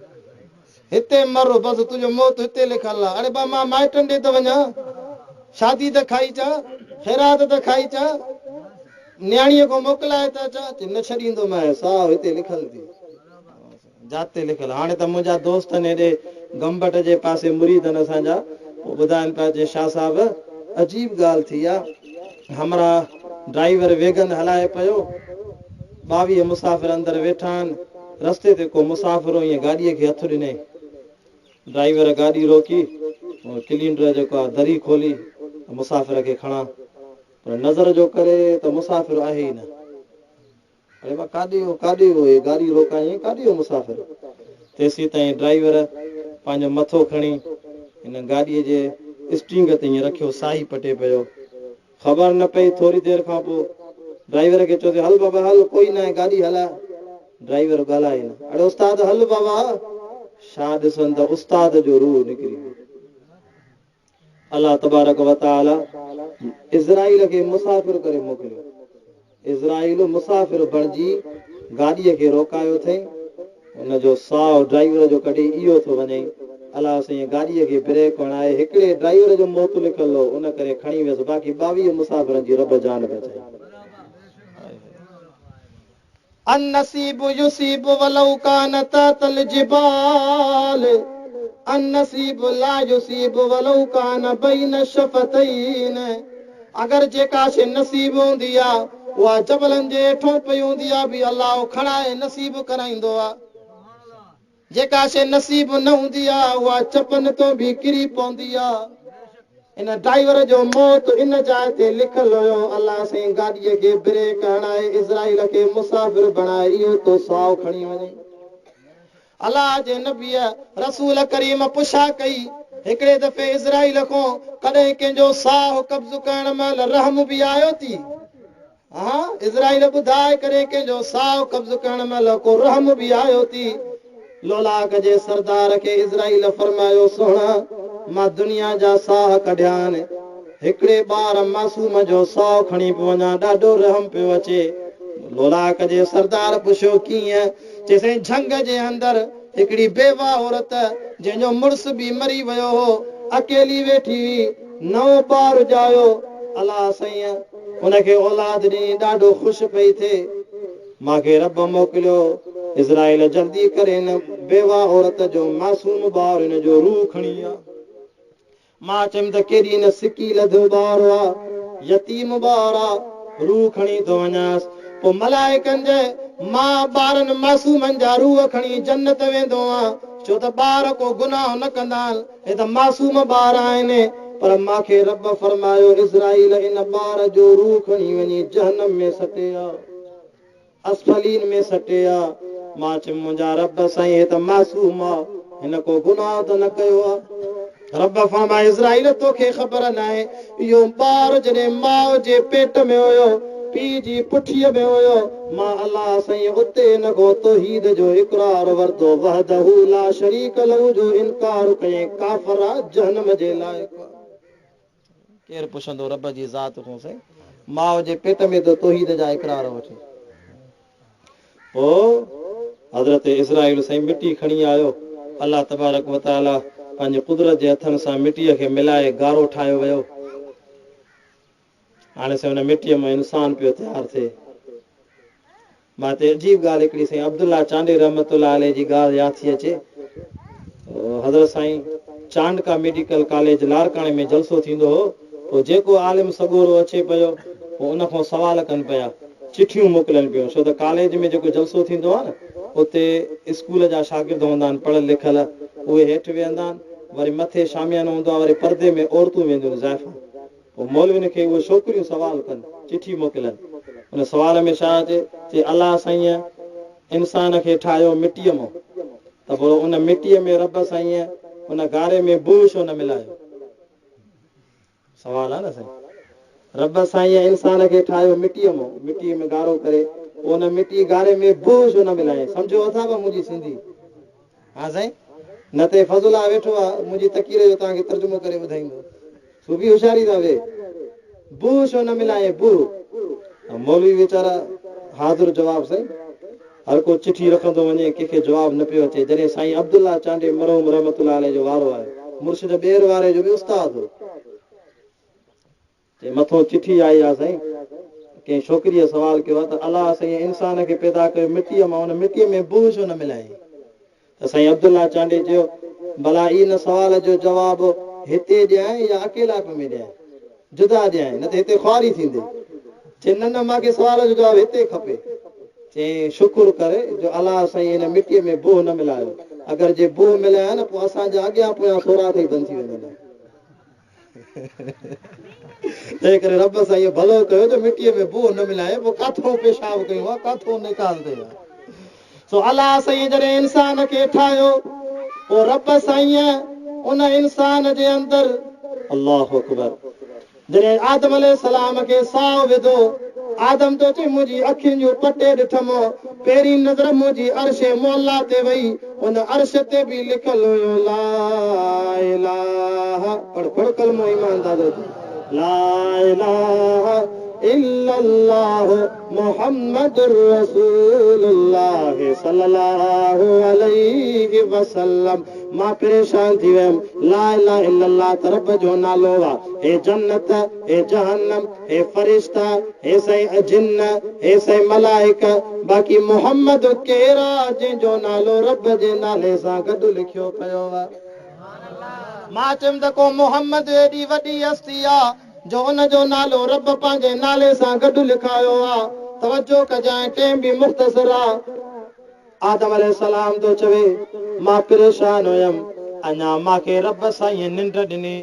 हिते मर बसि तुंहिंजो मौत हिते लिखल आहे अरे बा मां माइटनि ॾे त वञा शादी त खाई चा ख़ैरात त खाई चा न्याणीअ को मोकिलाए त अचां न छॾींदोमांइ साह हिते लिखल थी जाते लिखल हाणे त मुंहिंजा दोस्तनि हेॾे गंबट जे पासे मुरीदनि असांजा ॿुधाइनि पिया जे शाह साहिब अजीब ॻाल्हि थी आहे हमरा ड्राइवर वेगन हलाए पियो 22 मुसाफ़िर अंदरि वेठा आहिनि रस्ते ते को मुसाफ़िर ईअं गाॾीअ खे हथु ॾिनई ड्राइवर गाॾी रोकी किलिंडर जेको आहे दरी खोली मुसाफ़िर खे खणा पर नज़र जो करे त मुसाफ़िर आहे ई न अरे मां काॾे हो गाॾी रोकाई काॾे हो मुसाफ़िर तेसीं ताईं ड्राइवर पंहिंजो मथो खणी हिन गाॾीअ जे स्टींग ते ईअं रखियो साई पटे पियो ख़बर न पई थोरी देरि खां पोइ ड्राइवर खे चयो हल बाबा हल कोई न आहे गाॾी हलाए ड्राइवर ॻाल्हाए न अरे उस्ताद हल बाबा छा ॾिसनि त उस्ताद जो रूह निकिरी वियो अल्लाह तबारक व तआला इज़राइल खे मुसाफ़िर करे मोकिलियो इज़राइल मुसाफ़िर बणिजी गाॾीअ खे रोकायो अथई हुनजो साह ड्राइवर जो कढी इहो थो वञे अलाह साईं गाॾीअ खे ब्रेक हणाए हिकिड़े ड्राइवर जो मौत लिखल हो उन करे खणी वियसि बाक़ी 22 मुसाफ़िरनि जी रब जान बचाई النصيب يصيب ولو كان تحت الجبال النصيب لا يصيب ولو كان بين الشفتين अगर जेका शइ नसीब हूंदी आहे उहा जबलनि जे हेठों पई हूंदी आहे बि अलाह खणाए नसीब कराईंदो आहे जेका शइ नसीब न हूंदी आहे उहा चपनि तो बि किरी पवंदी आहे इन ड्राइवर जो मौत इन जाइ ते लिखल हुयो अलाह साईं गाॾीअ खे ब्रेक हणाए इज़राइल खे मुसाफ़िर बणाए इहो तो साहु खणी वञे अलाह जे नबीअ रसूल करीम पुछा कई हिकिड़े दफ़े इज़राइल खां कॾहिं कंहिंजो साहु कब्ज़ करण महिल रहम बि आयो थी हा इज़राइल ॿुधाए करे कंहिंजो साहु कब्ज़ करण महिल को रहम बि आयो थी लोलाक जे सरदार खे इज़राइल फरमायो सोना मां दुनिया जा साह कढिया आहिनि हिकिड़े ॿार मासूम जो साहु खणी पियो वञा ॾाढो रहम पियो अचे लोलाक जे सरदार पुछियो कीअं चइसई झंग जे अंदरि हिकिड़ी बेवा औरत जंहिंजो मुड़ुस बि मरी वियो हो अकेली वेठी हुई नओं ॿार ॼायो अलाह साईं उनखे औलाद ॾिनी ॾाढो ख़ुशि पई थिए मांखे रब मोकिलियो इज़राइल जल्दी करे हिन बेवा औरत जो मासूम ॿार हिन जो रूह खणी आ मां चयमि त केॾी न सिकी लधो ॿार आहे यतीम ॿार आहे रूह खणी थो वञासि पोइ मलाइकनि जे मां ॿारनि मासूमनि जा रूह खणी जन्नत वेंदो आहे छो त ॿार को गुनाह न कंदा आहिनि हे त मासूम ॿार आहिनि पर मूंखे रब फरमायो इज़राइल इन ॿार जो रूह खणी वञी जहन्नम में सटे असफलीन में सटे मां चयो मुंहिंजा रब साईं हे त मासूम आहे हिन को गुनाह त न कयो आहे रब फरमाए इज़राइल तोखे ख़बर न आहे इहो ॿार जॾहिं माउ जे पेट में हुयो पीउ जी पुठीअ में हुयो मां अलाह साईं उते न को तौहीद जो इक़रार वरितो वहदहू ला शरीक लहू जो इनकार कयईं काफ़िर आहे जहन्नम जे लाइक़ केरु पुछंदो रब जी ज़ात खां साईं माउ जे पेट में त तौहीद जा इक़रार वठे पोइ हज़रत इज़राइल साईं मिटी खणी आयो अल्लाह तबारक व तआला पंहिंजे कुदरत जे हथनि सां मिटीअ खे मिलाए गारो ठाहियो वियो हाणे साईं हुन मिटीअ मां इंसान पियो तयारु थिए मां ते अजीब ॻाल्हि हिकिड़ी साईं अब्दुल्ला चांडी रहमतुल्लाह अलैह जी ॻाल्हि यादि थी अचे हज़रत साईं चांडका मेडिकल कॉलेज लारकाणे में जलसो थींदो हो पोइ जेको आलिम सगोरो अचे पियो पोइ उन खां सवाल कनि पिया चिठियूं मोकिलनि पियूं छो त कॉलेज में जेको जलसो थींदो आहे न उते स्कूल जा शागिर्द हूंदा आहिनि पढ़ियल लिखियल उहे हेठि वेहंदा आहिनि वरी मथे शामियानो हूंदो आहे वरी परदे में औरतूं वेंदियूं ज़ाइफ़ूं पोइ मौलवियुनि खे उहे छोकिरियूं सवाल कनि चिठी मोकिलनि उन सवाल में छा अचे अलाह साईं इंसान खे ठाहियो मिटीअ मां त पोइ उन मिटीअ में रब साईं उन गारे में बूह छो न मिलायो सवाल आहे न साईं रब साईं इंसान खे ठाहियो मिटीअ मां मिटीअ में गारो करे उन मिटी गारे में बूह छो न मिलाए सम्झो अथव मुंहिंजी सिंधी हा साईं न ते फज़ुला वेठो आहे मुंहिंजी तकीर जो तव्हांखे तर्जुमो करे ॿुधाईंदो सुबी होशियारी था वे बूह छो न मिलाए बूह मौलवी वीचारा हाज़िर जवाब साईं हर को चिठी रखंदो वञे कंहिंखे जवाब न पियो अचे जॾहिं साईं अब्दुल्ला चांडे मरहूम रहमतुल्लाह अलैह जो वारो आयो मुर्शिद ॿेर वारे जो बि उस्ताद हो मथो चिठी आई आहे साईं कंहिं छोकिरीअ सवाल कयो आहे त अलाह साईं इंसान खे पैदा कयो मिटीअ मां उन मिटीअ में बूह छो न मिलाए त साईं अब्दुल्ला चांडे चयो भला इन सवाल जो जवाब हिते ॾियां या अकेलाप में ॾियां जुदा ॾियां न त हिते ख्वारी थींदी चए न मूंखे सवाल जो जवाब हिते खपे चई शुकुर करे जो अलाह साईं हिन मिटीअ में बूह न मिलायो अगरि जे बूह मिलाया न पोइ असांजा अॻियां पोयां सोरा अथई बंदि थी वेंदा तंहिं करे रब साईं भलो कयो जो मिटीअ में बूह न मिलाए पोइ काथो पेशाब कयो आहे काथो निकाल कयो आहे सो अलाह साईं जॾहिं इंसान खे ठाहियो पोइ रब साईं उन इंसान जे अंदरि अल्लाहु अकबर जॾहिं आदम अलैहिस्सलाम खे साहु विधो आदम तो चए मुंहिंजी अखियुनि जूं पटे ॾिठमि पहिरीं नज़र मुंहिंजी अर्श मौला ते वई उन अर्श ते बि लिखल हुयो ला इलाहा पढ़ कलमो ईमानदार ला इलाहा इल्लल्लाह मुहम्मदुर रसूलुल्लाह सल्लल्लाहु अलैहि वसल्लम मां परेशान थी वियमि ला इलाहा इल्लल्लाह तरफ जो नालो आहे हे जन्नत हे जहन्नम हे फरिश्ता हे साईं जिन्न हे साईं मलाइका बाक़ी मोहम्मद केरा जंहिंजो नालो रब जे नाले सां गॾु लिखियो पियो आहे मां चयुमि त को मोहम्मद एॾी वॾी हस्ती आहे जो उन जो नालो रब पंहिंजे नाले सां गॾु लिखायो आहे तवजो कजांइ टेम बि मुख़्तसर आहे आदम अलैहिस्सलाम तो चवे मां परेशान हुयमि अञा मूंखे रब साईं निंड ॾिनी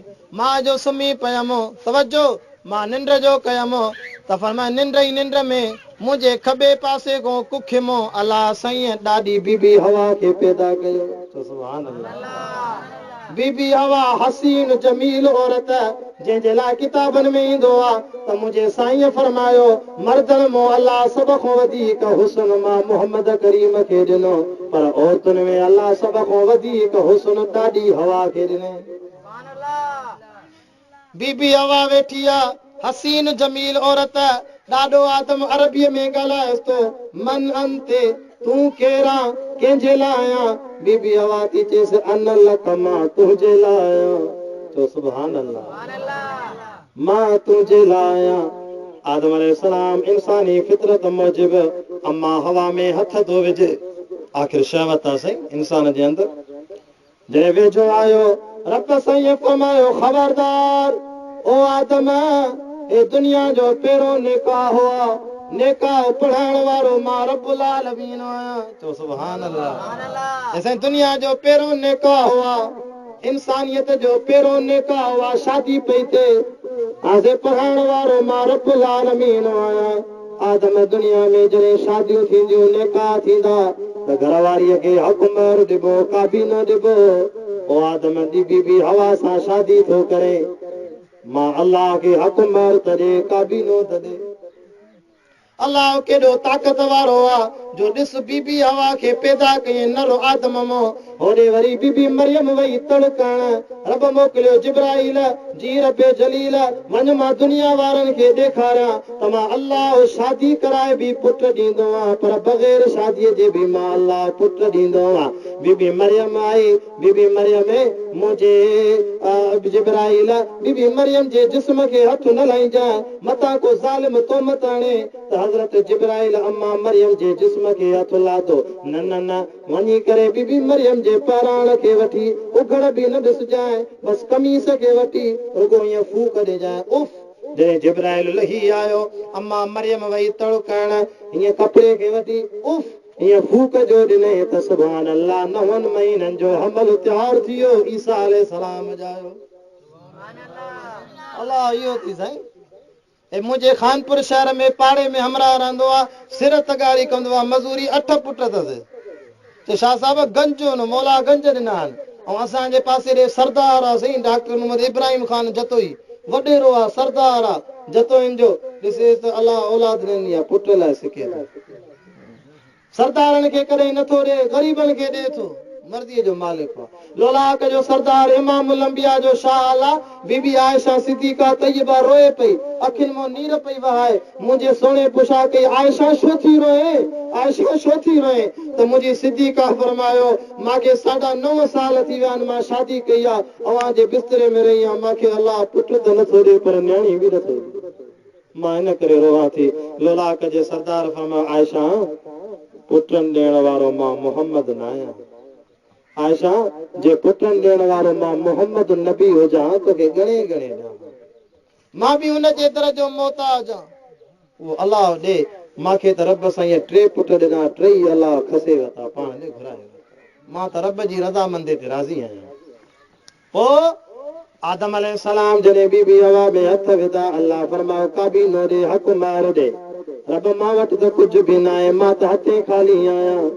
मां जो सुम्ही पियमि तवजो मां निंड जो कयमि त फरमाए निंड ई निंड में मुंहिंजे खॿे पासे खां कुखियमि अलाह साईं ॾाढी बीबी हवा खे पैदा कयो सुभान अल्लाह बीबी हवा हसीन जमील औरत जंहिंजे लाइ किताबनि में ईंदो आहे त मुंहिंजे साईं फरमायो मर्दनि मां अलाह सभ खां वधीक हुस्न मां मोहम्मद करीम खे ॾिनो पर औरतुनि में अलाह सभ खां वधीक हुस्न ॾाढी हवा खे ॾिनो बीबी हवा वेठी आहे हसीन जमील औरत ॾाढो आदम अरबीअ में ॻाल्हाएसि थो मन अंते तूं केरा कंहिंजे लाइ आहियां बीबी हवा थी चएसि अन लक मां तुंहिंजे लाइ आहियां तो सुभान अल्लाह मां तुंहिंजे लाइ आहियां आदम अलैहिस्सलाम इंसानी फितरत मूजिब अम्मा हवा में हथ थो विझे आख़िर शहवत आहे साईं इंसान जे अंदरि जॾहिं वेझो आयो रब साईं फरमायो ख़बरदार ओ आदम ए दुनिया जो पहिरों निकाह हुआ निकाह पढ़ाइण वारो मां रब्बुल आलमीन आहियां चओ सुभान अल्लाह ऐं दुनिया जो पहिरों निकाह हुआ इंसानियत जो पहिरों निकाह हुआ शादी पई थिए आसे पढ़ाइण वारो मां रब्बुल आलमीन आहियां आदम दुनिया में जॾहिं शादियूं थींदियूं निकाह थींदा त घरवारीअ खे हक़ महर ॾिबो काबीनो ॾिबो ओ आदम जी बीबी हवा सां शादी थो करे मां अल्लाह खे हक़ महर त ॾे काबीनो त ॾे अल्लाह केॾो ताक़त वारो आहे जो ॾिस बीबी हवा खे पैदा कयईं नर आदम मां होॾे वरी बीबी मरियम वई तड़ करण रब मोकिलियो जिब्राईल जी रबे जलील वञ मां दुनिया वारनि खे ॾेखारियां त मां अल्लाह शादी कराए बि पुट ॾींदो आहियां पर बग़ैर शादीअ जे बि मां अल्लाह पुट ॾींदो आहियां बीबी मरियम आई बीबी मरियम मुंहिंजे जिब्राईल बीबी मरियम जे जिस्म खे हथ न लाइजांइ मतां को ज़ालिम तोहमत आणे त हज़रत जिब्राईल अम्मा मरियम जे जिस्म खे हथ लाथो न न न वञी करे बीबी मरियम जे पाराण खे वठी उघड़ बि न ॾिसजांइ बसि कमीस खे वठी रुगो ईअं फूक ॾिजांइ उफ़ जॾहिं जिब्राईल लही आयो अम्मा मरियम वई तड़ करण हीअं कपिड़े खे वठी उफ़ ईअं फूक जो ॾिनई त सुभान अल्लाह 9 महीननि जो हमल तयारु थी वियो ईसा अलैहिस्सलाम जायो अल्लाह इहो थी साईं ए मुंहिंजे खानपुर शहर में पाड़े में हमरा रहंदो आहे सिर तगाड़ी कंदो आहे मज़ूरी 8 पुट अथसि त शाह साहिब गंजो न मौला गंज ॾिना आहिनि ऐं असांजे पासे ॾे सरदार आहे साईं डॉक्टर मोहम्मद इब्राहिम ख़ान जतोई वॾेरो आहे सरदार आहे जतोइन जो ॾिसे त अलाह औलाद ॾिनी आहे पुट लाइ सिके सरदारनि खे कॾहिं नथो ॾे ग़रीबनि खे ॾे थो मर्ज़ीअ जो मालिक आहे लोलाक जो सरदार इमामुल अंबिया जो शाह आला बीबी आयशा सिद्दीका तैयबा रोए पई अखियुनि मां नीर पई वहाए मुंहिंजे सोणे पुछा कई आयशा छो थी रोए आयशा छो थी रोए त मुंहिंजी सिद्दीका फरमायो मूंखे 9.5 साल थी विया आहिनि मां शादी कई आहे अव्हां जे बिस्तरे में रही आहियां मूंखे अलाह पुट त नथो ॾे पर न्याणी बि नथो ॾे मां इन करे रोवां थी लोलाक जे सरदार फरमायो आयशा पुटनि ॾियण वारो मां मोहम्मद न आहियां आयशा जे पुटनि ॾियण वारो मां मोहम्मद नबी हुजां तोखे घणे घणे ॾियां मां बि हुन जे दर जो मोहताज आहियां उहो अलाह ॾे मूंखे त रब सां इहे 3 पुट ॾिना 3 अलाह खसे वता पाण ॾे घुराए मां त रब जी रज़ामंदी ते राज़ी आहियां पोइ आदम अलैहिस्सलाम जॾहिं बीबी हवा में हथ विधा अलाह फरमायो काबीनो ॾे हक़ महर ॾे रब मां वटि त कुझु बि न आहे मां त हथे खाली आहियां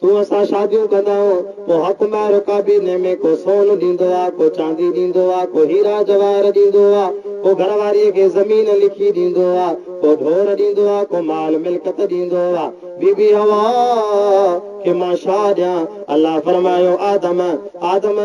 तूं असां शादियूं कंदा आहियूं पोइ हक़ महर काबीने में को सोन ॾींदो आहे को चांदी ॾींदो आहे को हीरा जवाहर ॾींदो आहे को घरवारीअ खे ज़मीन लिखी ॾींदो आहे को ढोर ॾींदो आहे को माल मिल्कत ॾींदो आहे बीबी हवा खे मां छा ॾियां अलाह फरमायो आदम आदम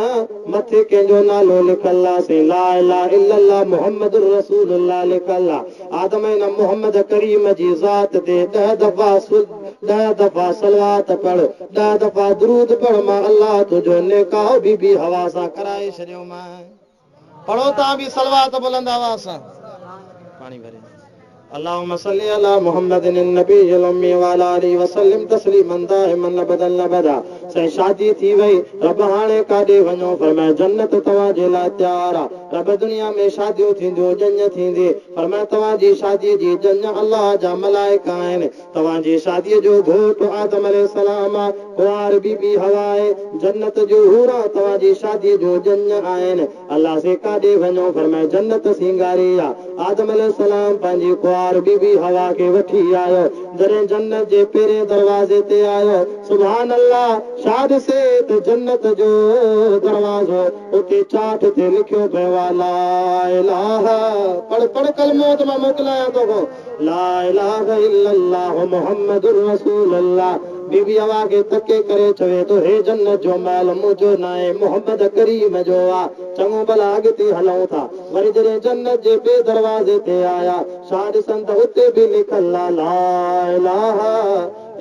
मथे कंहिंजो नालो लिखल आहे ला इलाहा इल्लल्लाह मुहम्मद रसूलुल्लाह लिखल आहे आदम इन मोहम्मद करीम जी ज़ात ते 10 दफ़ा सलवात पढ़ 10 दफ़ा दुरूद पढ़ मां अल्लाह तुंहिंजो निकाह बीबी हवा सां कराए छॾियो मां पढ़ो तव्हां बि सलवात बुलंद आवाज़ सां पाणी भरे اللهم صل على محمد النبي الامي وعلى اله وسلم تسليما دائما ابدا ابدا से शादी थी वई रब हाणे काॾे वञो फरमाए जन्नत तव्हां जे लाइ तयार आहे रब दुनिया में शादियूं थींदियूं जंज थींदी फरमाए तव्हां जी शादीअ जी जंज अल्लाह जा मलाइका आहिनि तव्हां जी शादीअ जो घोट आदम अलैहिस्सलाम आहे कुंवार बीबी हवा आहे जन्नत जो हूरा तव्हां जी शादीअ जो जंज आहिनि अल्लाह से काॾे वञो फरमाए जन्नत सिंगारी आहे आदम अलैहिस्सलाम पंहिंजी कुंवार बीबी हवा खे वठी आयो जॾहिं जन्नत जे पहिरें दरवाज़े ते आयो सुभान अल्लाह शाद से त जन्नत जो दरवाज़ो उते चाट ते लिखियो पियो आहे ला इलाहा पढ़ कलमो त मां मोकिलायां थो ला इलाहा इल्लल्लाह मुहम्मदुर रसूलुल्लाह बीबी हवा खे तके करे चवे थो हे जन्नत जो महल मुंहिंजो न आहे मोहम्मद करीम जो आहे चङो भला अॻिते हलूं था वरी जॾहिं जन्नत जे ॿिए दरवाज़े ते आया छा ॾिसनि त उते बि लिखल ला इलाहा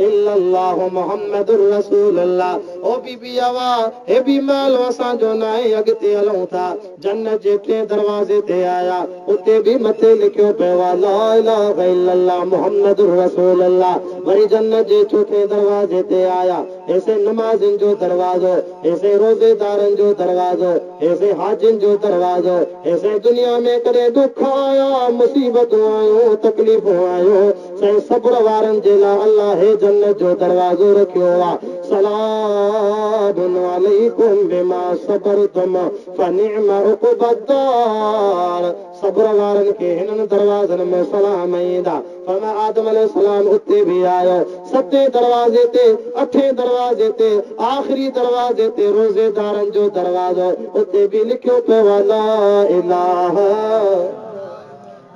इल्लल्लाह मुहम्मदुर रसूलुल्लाह। ओ बीबी आवा हे बी माल असां जो नाए अॻिते हलूं था जन्नत जे टे दरवाजे ते आया उते भी मथे लिखियो पियो आहे ला इलाहा इल्लल्लाह मुहम्मदुर रसूलुल्लाह। वरी जन्नत जे चौथे दरवाजे ते आया ऐसे नमाज़िन जो दरवाजो, ऐसे रोज़ेदारनि जो दरवाजो, ऐसे हाजिन जो दरवाजो, ऐसे दुनिया में कॾहिं दुख आया मुसीबतूं आयूं तकलीफ़ूं आयूं साईं सब्र वारनि जे लाइ अल्लाह हे जन्नत जो दरवाजो रखियो आहे। सलामुन अलैकुम बिमा सबरतुम फनिअम उक़बद्दार। सब्र वारनि खे हिननि दरवाज़नि में सलाम ईंदा। फरमा आदम अलैहिस्सलाम उते भी आयो सते दरवाजे ते अठे दरवाजे ते आखिरी दरवाजे ते रोज़ेदारनि जो दरवाजो उते भी लिखियो पियो आहे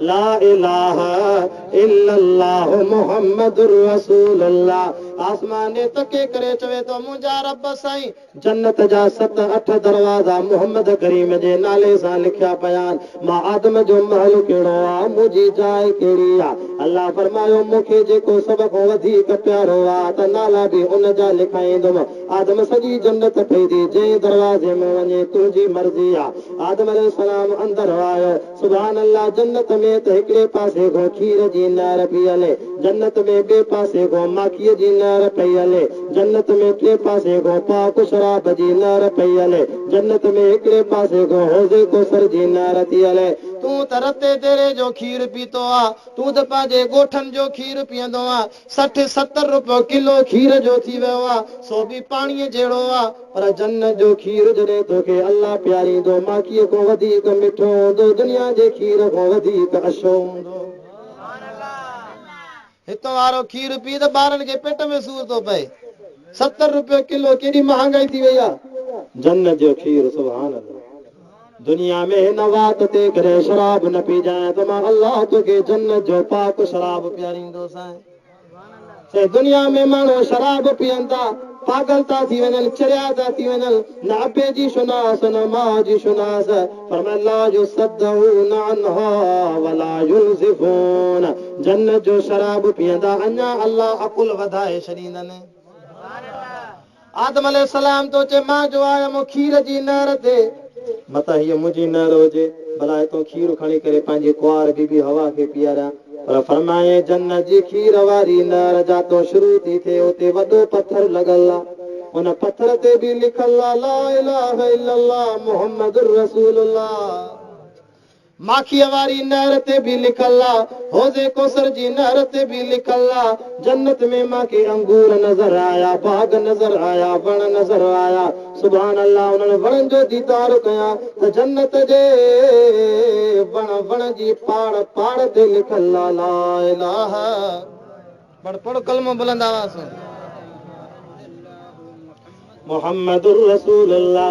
ला इलाहा इल्लल्लाह मुहम्मदुर रसूलुल्लाह। आसमान तके करे चवे तो मुंहिंजा रब साईं जन्नत जा 7-8 दरवाजा मोहम्मद करीम जे नाले सां लिखिया पिया आहिनि। मां आदम जो महल कहिड़ो आहे मुंहिंजी जाइ कहिड़ी आहे। अल्लाह फरमायो मूंखे जेको सभ खां वधीक प्यारो आहे त नाला बि उन जा लिखाईंदुमि। आदम सॼी जन्नत पई थी जंहिं दरवाजे में वञे तुंहिंजी मर्ज़ी आहे। आदम अलैहिस्सलाम अंदर आयो सुभान अल्लाह। जन्नत में त हिकिड़े पासे खां खीर जी नहर पई हले, जन्नत में ॿिए पासे खां माखीअ जी नहर पई हले, जन्नत में टे पासे खां पाक शराब जी नहर पई हले, जन्नत में हिकिड़े पासे खां हौज़े कौसर जी नहर थी हले। तूं त रते तेरे जो खीर पीतो आहे, तूं त पंहिंजे ॻोठनि जो खीर पीअंदो आहे। 60-70 रुपयो किलो खीर जो थी वियो आहे, सो बि पाणीअ जहिड़ो आहे। पर जन्नत जो खीर जॾहिं तोखे अल्लाह प्यारींदो माखीअ खां वधीक मिठो हूंदो, दुनिया जे खीर खां वधीक अछो हूंदो। हितां वारो खीर पी त ॿारनि खे पेट में सूर थो पए। 70 रुपयो किलो केॾी महांगाई थी वई आहे। जन्नत जो खीर सुभान अल्लाह। दुनिया में हिन वात ते करे शराब न पी जाए त मां अल्लाह तोखे जन्नत जो पाक शराब प्यारींदो साईं। दुनिया में माण्हू शराब पीअनि था पागल था थी वञनि, चरिया था थी वञनि, न अबे जी सुनास न मां जी सुनास। फरमाया जो सदऊन अन्हा वला युज़िफून। जन्नत जो शराब पीअंदा अञा अल्लाह अकुल वधाए छॾींदनि। आदम अलैहिस्सलाम तो चे मां जो आयमि खीर जी नहर ते मता हीअ मुंहिंजी नहर हुजे भला हितां खीर खणी करे पंहिंजी कुंवार बीबी हवा खे पीआरियां। पर फरमाए जन्नत जी खीर वारी नहर जातो शुरू थी थिए उते वॾो पत्थर लॻल आहे। उन पत्थर ते बि लिखल आहे ला इलाहा इल्लल्लाह मुहम्मदुर रसूलुल्लाह। माखीअ वारी नहर ते भी लिखल आहे, हौज़े कौसर जी नहर ते भी लिखल आहे। जन्नत में मांखे अंगूर नज़र आया, बाग नज़र आया, वण नज़र आया। सुभान अल्लाह। उन्हनि वणनि जो दीदार कया त जन्नत जे वण जी पाड़ ते लिखल आहे ला इलाहा। पढ़ कलमो बुलंद आवाज़ सां मुहम्मदुर रसूलुल्लाह।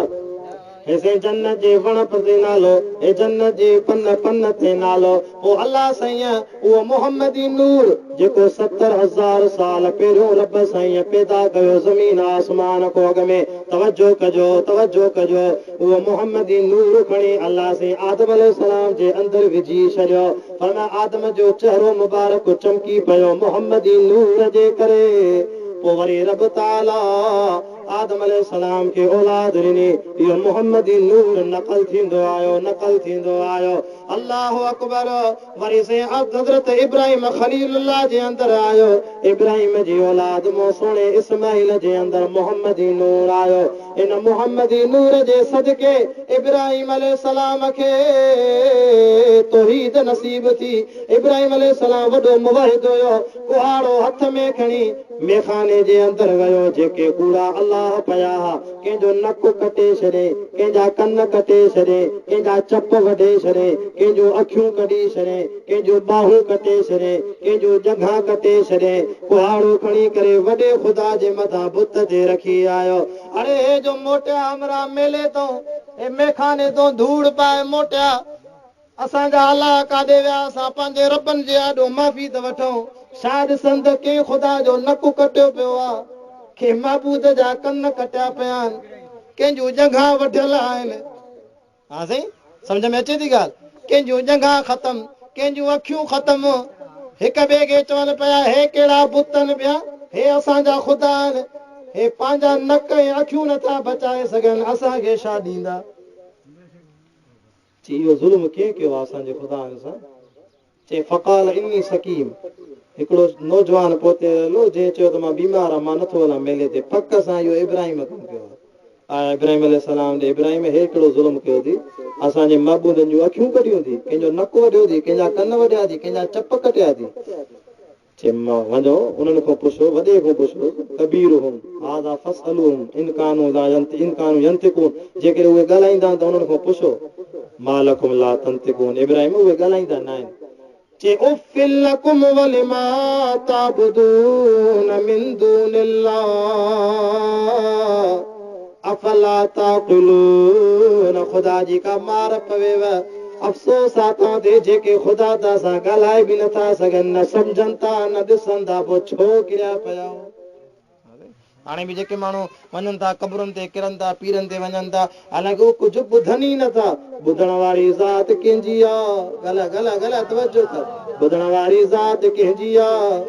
ऐसे जन्नत जे वण ते नालो ए जन्नत जे पन ते नालो ओ अल्लाह साईं वो मोहम्मदी नूर जेको 70,000 साल पहिरियों रब साईं पैदा कयो ज़मीन आसमान को अॻ में। तवज्जो कजो वो मोहम्मदी नूर खणी अल्लाह से आदम अलैहिस्सलाम जे अंदर विझी छॾियो। फरमाया आदम जो चेहरो मुबारक चमकी पियो मोहम्मदी नूर जे करे। पोइ वरी रब ताला आदम अलैहिस्सलाम के औलाद ॾिनी। इहो मोहम्मदी नूर नक़ल थींदो आयो। अल्लाहु अकबर। वरी से हज़रत इब्राहिम खलीलुल्लाह जे अंदर आयो। इब्राहिम जी औलाद मो सोणे इस्माइल जे अंदर मोहम्मदी नूर आयो। इन मोहम्मदी नूर जे सदके इब्राहिम अलैहिस्सलाम खे तौहीद नसीब थी। इब्राहिम अलैहिस्सलाम वॾो मुवहिद हुयो। कुहाड़ो हथ में खणी मेखाने जे अंदर वियो। जेके कूड़ा अल्लाह पया कंहिंजो नक कटे छॾे, कंहिंजा कन कटे छॾे, कंहिंजा चप वढे छॾे, कंहिंजो अखियूं कढी छॾे, कंहिंजो बाहूं कटे छॾे, कंहिंजो जॻह कटे छॾे। कुहाड़ो खणी करे वॾे ख़ुदा जे मथां बुत ते रखी आयो। अरे हे जो मोटिया हमरा मेले तो ए मेखाने तो धूड़ पाए मोटिया असांजा अलाह काॾे विया असां पंहिंजे रबनि जे आॾो माफ़ी त वठूं। शायदि संद कंहिं ख़ुदा जो नकु कटियो पियो आहे, के महबूद जा कन कटिया पिया आहिनि, कंहिंजूं जॻह वढियल आहिनि। हा साईं सम्झ में अचे थी ॻाल्हि। कंहिंजूं जॻह ख़तम, कंहिंजूं अखियूं ख़तम। हिक ॿिए खे चवनि पिया हे कहिड़ा बुत आहिनि ॿिया हे असांजा खुदा आहिनि, हे पंहिंजा नक ऐं अखियूं नथा बचाए सघनि, असांखे छा ॾींदा? इहो ज़ुल्म कीअं कयो आहे असांजे ख़ुदा सां? चए फ़क़ाल इन्नी सकीम। हिकिड़ो नौजवान पोते हलो जंहिं चयो त मां बीमार आहियां, मां नथो हलां मेले ते। पक सां इहो इब्राहिम कमु कयो आहे। इब्राहिम अलैहिस्सलाम ॾे इब्राहिम हे हिकिड़ो ज़ुल्म कयो अथई, असांजे महबूदनि जूं अखियूं कढियूं अथई, कंहिंजो नक वढियो अथई, कंहिंजा कन वढिया अथई, कंहिंजा चप कटिया अथई। चए मां वञो उन्हनि खां पुछो, वॾे खां पुछो, कबीर हुम हाज़ा फसअलुहुम इन कानू यंतिकून, जेकॾहिं उहे ॻाल्हाईंदा त उन्हनि खां पुछो। मालकुम ला तंतिकून, इब्राहिम उहे ॻाल्हाईंदा न आहिनि। चे उफ़िल लकुम वलिमा ताबुदून मिन दूनिल्लाह अफला ताक़िलून। ख़ुदा जी का मार पवेव, अफ़सोस आहे तव्हां ते जेके ख़ुदा तां सां ॻाल्हाए बि नथा सघनि, न सम्झनि था, न ॾिसनि था, पोइ छो किरिया पिया हो? हाणे बि जेके माण्हू वञनि था क़बरुनि ते किरनि था, पीरनि ते वञनि था, हालांकि उहे कुझु ॿुधनि ई नथा। ॿुधण वारी ज़ात कंहिंजी आहे? ॻाल्हाए तवजो कर। ॿुधण वारी ज़ात कंहिंजी आहे?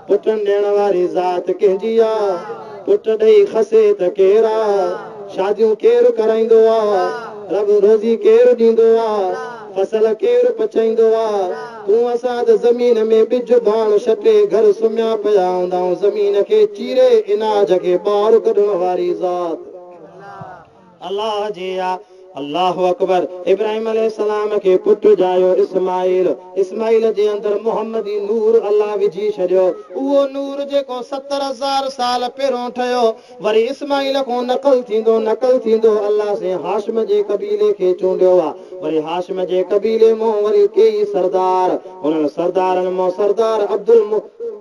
पुटनि ॾियण वारी ज़ात कंहिंजी आहे? पुट ॾेई खसे त केरु आहे? शादियूं केरु कराईंदो आहे? रब रोज़ी केरु ॾींदो आहे? फसल केरु पचाईंदो आहे? तूं असां त ज़मीन में ॿिज भाण छटे घर सुम्हिया पिया हूंदा आहियूं, ज़मीन खे चीरे इनाज खे ॿाहिरि कढण वारी ज़ात अलाह जी आहे। अल्लाहु अकबर। इब्राहिम अलैहिस्सलाम खे पुटु ॼायो इस्माइल, इस्माइल जे अंदरि मोहम्मदी नूर अलाह विझी छॾियो। उहो नूर जेको 70,000 साल पहिरियों ठहियो, वरी इस्माइल खां नक़ल थींदो अलाह से हाशिम जे कबीले खे चूंडियो आहे। वरी हाशिम जे कबीले मां वरी कई सरदार, उन्हनि सरदारनि मां सरदार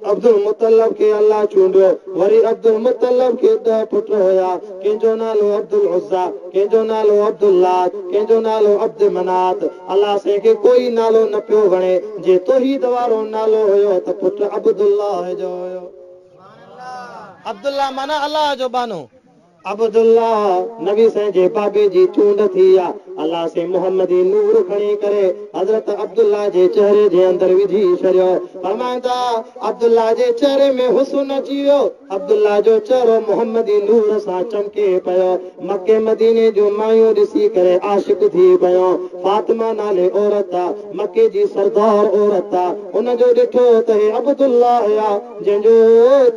अब्दुल मुतल्लब खे अलाह चूंडियो। वरी अब्दुल मुतल्लब खे 10 पुट हुया, कंहिंजो नालो अब्दुल उज़्ज़ा, कंहिंजो नालो अब्दुल्लाह, कंहिंजो नालो अब्द मनात। अलाह से खे कोई नालो न पियो वणे, जे तौहीद वारो नालो हुयो त पुट अब्दुल्लाह जो हुयो। अब्दुल्लाह माना अलाह जो बानो। अब्दुल्लाह नबी साईं जे बाबे जी चूंड थी आहे। अलाह से मोहम्मदी नूर खणी करे हज़रत अब्दुल्लाह जे चेहरे जे अंदरि विझी छॾियो। फरमाईंदा अब्दुल्लाह जे चेहरे में हुस्न अची वियो। अब्दुल्लाह जो चेहरो मोहम्मदी नूर सां चमके पियो। मके मदीने जूं मायूं ॾिसी करे आशिक थी पियो। फातिमा नाले औरत आहे, मके जी सरदार औरत आहे, उनजो ॾिठो त हे अब्दुल्लाह आहे जंहिंजो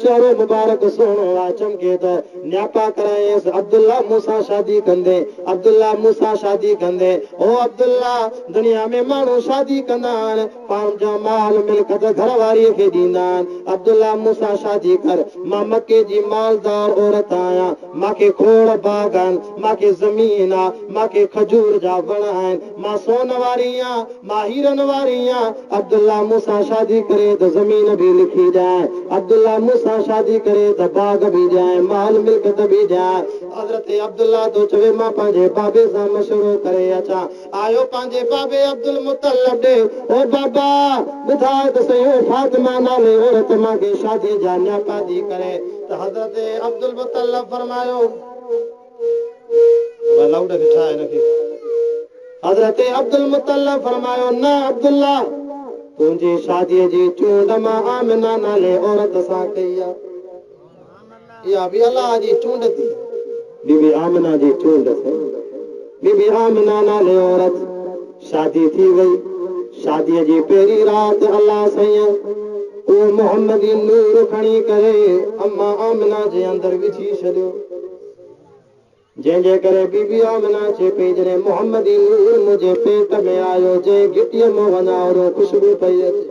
चेहरो मुबारक सुहिणो आहे, चमके थो। न्यापा करायसि अब्दुल्लाह मूंसां शादी कंदे, अब्दुल्लाह मूंसां शादी कंदे। ओ अब्दुल्लाह, दुनिया में माण्हू शादी कंदा आहिनि, पंहिंजो माल मिल्कत घर वारीअ खे ॾींदा आहिनि। अब्दुल्लाह मूंसां शादी कर, मां मके जी मालदार औरत आहियां, मूंखे खोड़ बाग आहिनि, मूंखे ज़मीन आहे, मूंखे खजूर जा वण आहिनि, मां सोन वारी आहियां, मां हीरनि वारी आहियां। अब्दुल्लाह मूंसां शादी करे त ज़मीन बि लिखी ॾियां, अब्दुल्लाह मूंसां शादी करे त बाग बि ॾियां, माल मिल्कत बि ॾियां। हज़रत अब्दुल्लाह तो चवे मां पंहिंजे बाबे सां मशवरो करे अचां। आयो पंहिंजे बाबे अब्दुल मुतल्लब ॾे। ओ बाबा ॿुधाए त सही, फातिमा नाले औरत मूंखे शादी जा न्यापा ॾी करे। त हज़रत अब्दुल मुतल्लब फरमायो, लाउड खे छा आहे हिनखे? हज़रत अब्दुल मुतल्लब फरमायो, न अब्दुल्लाह, तुंहिंजी शादीअ जी चूंड मां आमिना नाले औरत सां कई आहे। इहा बि अलाह जी चूंड थी। बीबी आमिना जी चूंड थी। बीबी आमिना नाले औरत शादी थी वई। शादीअ जी पहिरीं राति अलाह साईं उहो मोहम्मदी नूर खणी करे अम्मा आमिना जे अंदरि विझी छॾियो। जंहिंजे करे बीबी आमिना चए पई, जॾहिं मोहम्मदी नूर मुंहिंजे पेट में आयो, जंहिं गिटीअ में वञा ओड़ो ख़ुशबू पई अचे।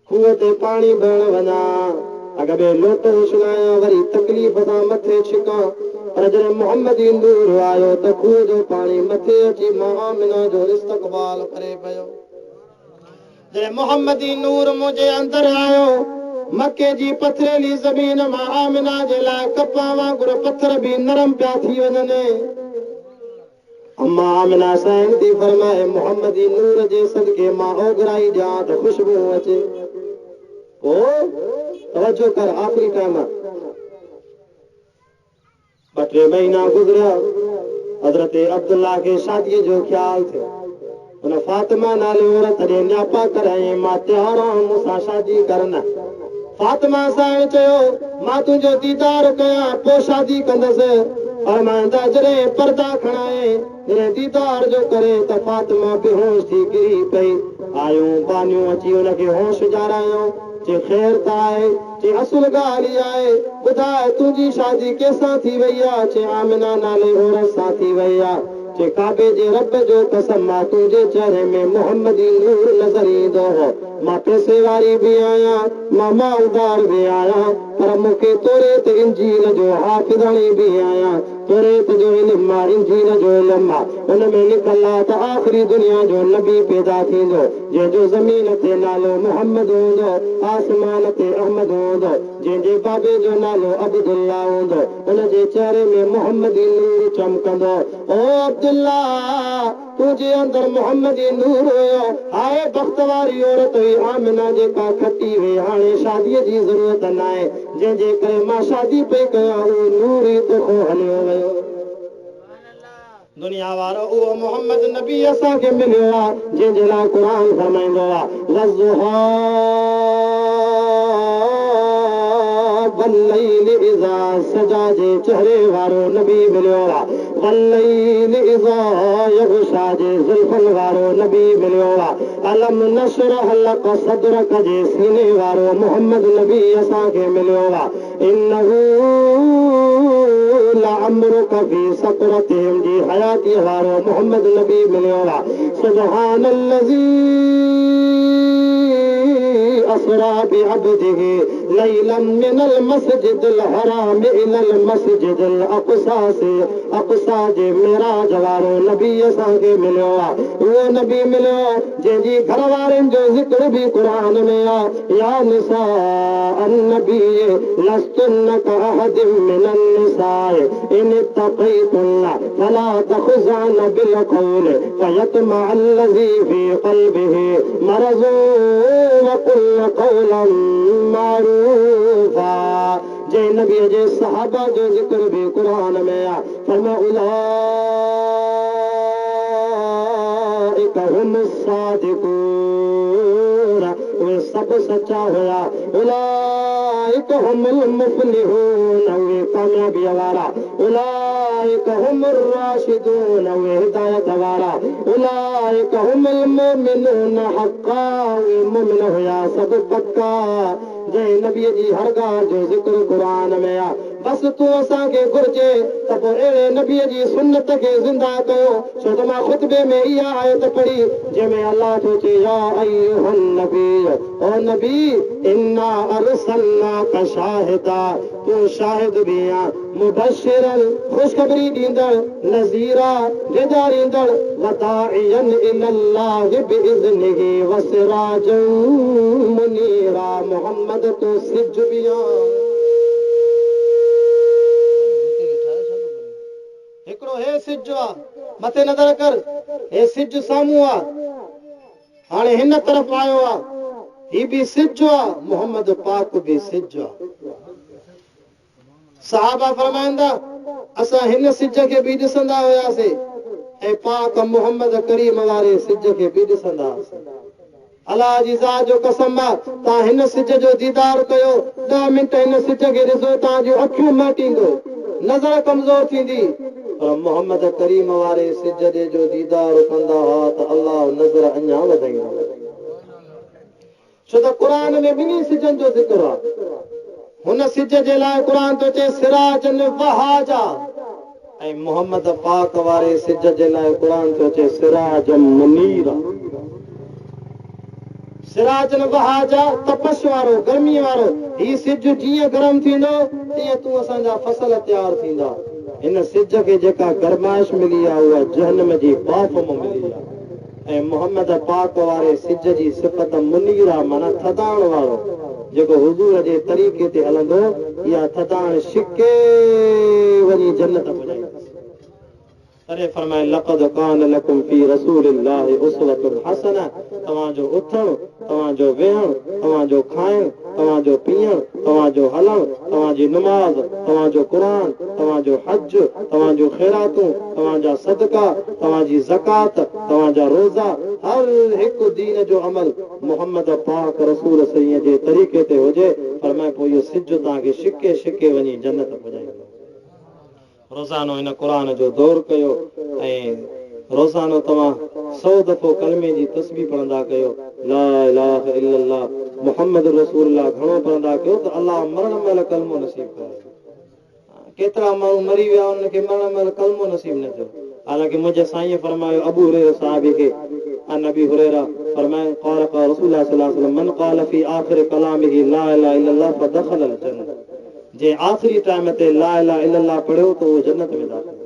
खूह ते पाणी भरण वञा, अॻ में लोट उछलायां, वरी तकलीफ़ सां मथे छिकां, पर जॾहिं मोहम्मदी नूर आयो त खूह जो पाणी मथे अची मां आमिना जो इस्तक़बाल करे पियो। जॾहिं मोहम्मदी नूर मुंहिंजे अंदरि आयो, मके जी पथरेली ज़मीन मां आमिना जे लाइ कपा वांगुरु पत्थर बि नरम पिया थी वञनि। अम्मा आमिना साईं थी फरमाए, मोहम्मदी नूर जे सदके मां ओघराई ॾियां त ख़ुशबू अचे। पोइ तवजो कर, आख़िरी टाइम 2-3 महीना गुज़रिया। हज़रत अब्दुल्लाह खे शादीअ जो ख़्याल थियो। हुन फातिमा नाले औरत ॾे न्यापा कराई, मां तयार आहियां, मूंसां शादी करना। फातिमा सां चयो मां तुंहिंजो दीदार कयां पोइ शादी कंदसि फरमाईंदा जॾहिं पर्दा खणाए जॾहिं दीदार जो करे त फातिमा बेहोश थी किरी पई आयूं बानियूं अची हुनखे होश ॼाणायूं जे ख़ैर त आहे जे असुल ॻाल्हि आहे ॿुधाए तुंहिंजी शादी कंहिंसां थी वई आहे जे आमिना नाले औरत सां थी वई आहे जे काबे जे रब जो कसम मां तुंहिंजे चेहरे में मोहम्मदी नूर नज़र ईंदो हो मां पैसे वारी बि आहियां मां मालदार बि आहियां पर मूंखे तोरेत इंजील जो हाफ़िज़णी बि आहियां तोरेत जो इल्म आहे इंजील जो इल्म आहे हुन में लिखल आहे त आख़िरी दुनिया जो नबी पैदा थींदो जंहिंजो ज़मीन ते नालो मोहम्मद हूंदो आसमान ते अहमद हूंदो जंहिंजे बाबे जो नालो अब्दुल्ला हूंदो हुनजे चेहरे में मोहम्मदी नूर चमकंदो ओ अब्दुल्ला तुंहिंजे अंदरि मोहम्मदी नूर हुयो हाय बख़्त वारी औरत हुई आमिना जेका खटी हुई हाणे शादीअ जी ज़रूरत न आहे जंहिंजे करे मां शादी पई कयां उहो नूर ई तोखो हलियो वियो दुनिया वारो उहो मोहम्मद नबी असांखे मिलियो आहे जंहिंजे लाइ क़ुर फरमाईंदो आहे वज़्ज़ुहा वल्लैल इज़ा सजा जे चेहरे वारो नबी मिलियो आहे वल्लैल इज़ा यग़शा जे ज़ुल्फ़नि वारो नबी मिलियो आहे अलम नशरह लक सदरक जे सीने वारो मोहम्मद नबी असांखे मिलियो आहे इन्नहू लअम्रुक फी सकरतिहिम जी हयाती वारो मोहम्मद नबी मिलियो आहे सुब्हानल्लज़ी असरा बिअब्दिही लैलन मिनल मस्जिदिल हराम इलल मस्जिदिल अक़सा से अक़सा जे मेराज वारो नबी असांखे मिलियो आहे उहो नबी मिलियो जंहिंजी घर वारनि जो ज़िक्र बि क़ुर में आहे या निसा अन्नबी लस्तुन्न कअहदिम मिनन निसाए इन तक़ैतुन्ना फला तख़ज़अन बिलक़ौल फयतमअ अल्लज़ी फी क़ल्बिही मरज़ुन वक़ुल्न क़ौलन मारूफ़ा जंहिं नबीअ जे सहाबा जो ज़िक्र बि क़ुर में आहे फरमा उलाइक हुमुस सादिक़ून उहे सभु सचा हुया उलाइक हुमुल मुफ़्लिहून उहे कामयाबीअ वारा उलाइक हुमुर राशिदून उहे हिदायत वारा उलाइक हुमुल मुमिनून हक़्क़ा उहे मुमिन हुया सभु पक्का जंहिं नबीअ जी हर ॻाल्हि जो ज़िक्र क़ुर में आहे बसि तूं असांखे घुर्जे त पोइ अहिड़े नबीअ जी सुन्नत खे ज़िंदा कयो छो त मां ख़ुतबे में इहा आयत पढ़ी जंहिंमें अलाह थो चए या अय्युहन नबी ओ नबी इन्ना अरसलनाक शाहिदा तूं शाहिद बि आहीं मुबशिरन ख़ुशख़बरी ॾींदड़ नज़ीरा ॾेजारींदड़ वदाइयन इलल्लाहि बिइज़निही वसिराजन मुनीरा मोहम्मद तूं सिज बि आहीं हिकिड़ो हे सिज आहे मथे नज़र कर हे सिज साम्हूं आहे हाणे हिन तरफ़ आयो आहे ही बि सिज आहे मोहम्मद पाक बि सिज आहे सहाबा फरमाईंदा असां हिन सिज खे बि ॾिसंदा हुयासीं ऐं पाक मोहम्मद करीम वारे सिज खे बि ॾिसंदा हुआसीं अलाह जी ज़ात जो कसम आहे तव्हां हिन सिज जो दीदार कयो 10 मिंट हिन सिज खे ॾिसो तव्हांजूं अखियूं मटींदो नज़र कमज़ोर थींदी पर मोहम्मद करीम वारे सिज जो दीदार कंदा हुआ त अलाह नज़र अञा वधाईंदो छो त क़ुर में ॿिन्ही सिजनि जो ज़िक्र आहे हुन सिज जे लाइ क़ुर थो चए सिराजन वहाजा ऐं मोहम्मद पाक वारे सिज जे लाइ क़ुर थो चए सिराजन मुनीरा सिराजन वहाजा तपश वारो गर्मी वारो ही सिज जीअं गरम थींदो तीअं तूं असांजा फसल तयार थींदा हिन सिज खे जेका गरमाइश मिली आहे उहा जहन्नम जी बाफ़ में मिली आहे ऐं मोहम्मद पाक वारे सिज जी सिफ़त मुनीरा माना थधाइण वारो जेको हुज़ूर जे तरीक़े ते हलंदो इहा थधाइण छिके वञी जन्नत पुॼाईंदसि तॾहिं फरमाए लक़द कान लकुम फी रसूलिल्लाहि उसवतुन हसना तव्हांजो उथणु तव्हांजो वेहणु तव्हांजो खाइणु तव्हांजो पीअणु तव्हांजो हलणु तव्हांजी नमाज़ तव्हांजो क़ुर तव्हांजो हज तव्हांजो ख़ैरातूं तव्हांजा सदका तव्हांजी ज़कात तव्हांजा रोज़ा हर हर एक दीन जो अमल मोहम्मद पाक रसूल सही जे तरीक़े ते हुजे फरमाए पोइ इहो सिज तव्हांखे छिके छिके वञी जन्नत पुॼाईंदो। रोज़ानो इन क़ुरान जो दौर कयो ऐं रोज़ानो तव्हां 100 दफ़ो कलमे जी तस्बीह पढ़ंदा कयो, ला इलाहा इल्लल्लाह मुहम्मद रसूलुल्लाह घणो पढ़ंदा कयो त अल्लाह मरण महिल कलमो नसीब करे। केतिरा माण्हू मरी विया उनखे मरण महिल कलमो नसीब न थियो। हालांकि मुंहिंजे साईं फरमायो अबू हुरैरा साहिब खे अन अबी हुरैरा फरमाए क़ाल रसूलुल्लाह सल्लल्लाहु अलैहि वसल्लम मन क़ाल फी आखिर कलामिही ला इलाहा इल्लल्लाह फदखल अल जन्नह, जे आखिरी टाइम ते ला इलाहा इल्लल्लाह पढ़ियो त उहो जन्नत में दाख़िल।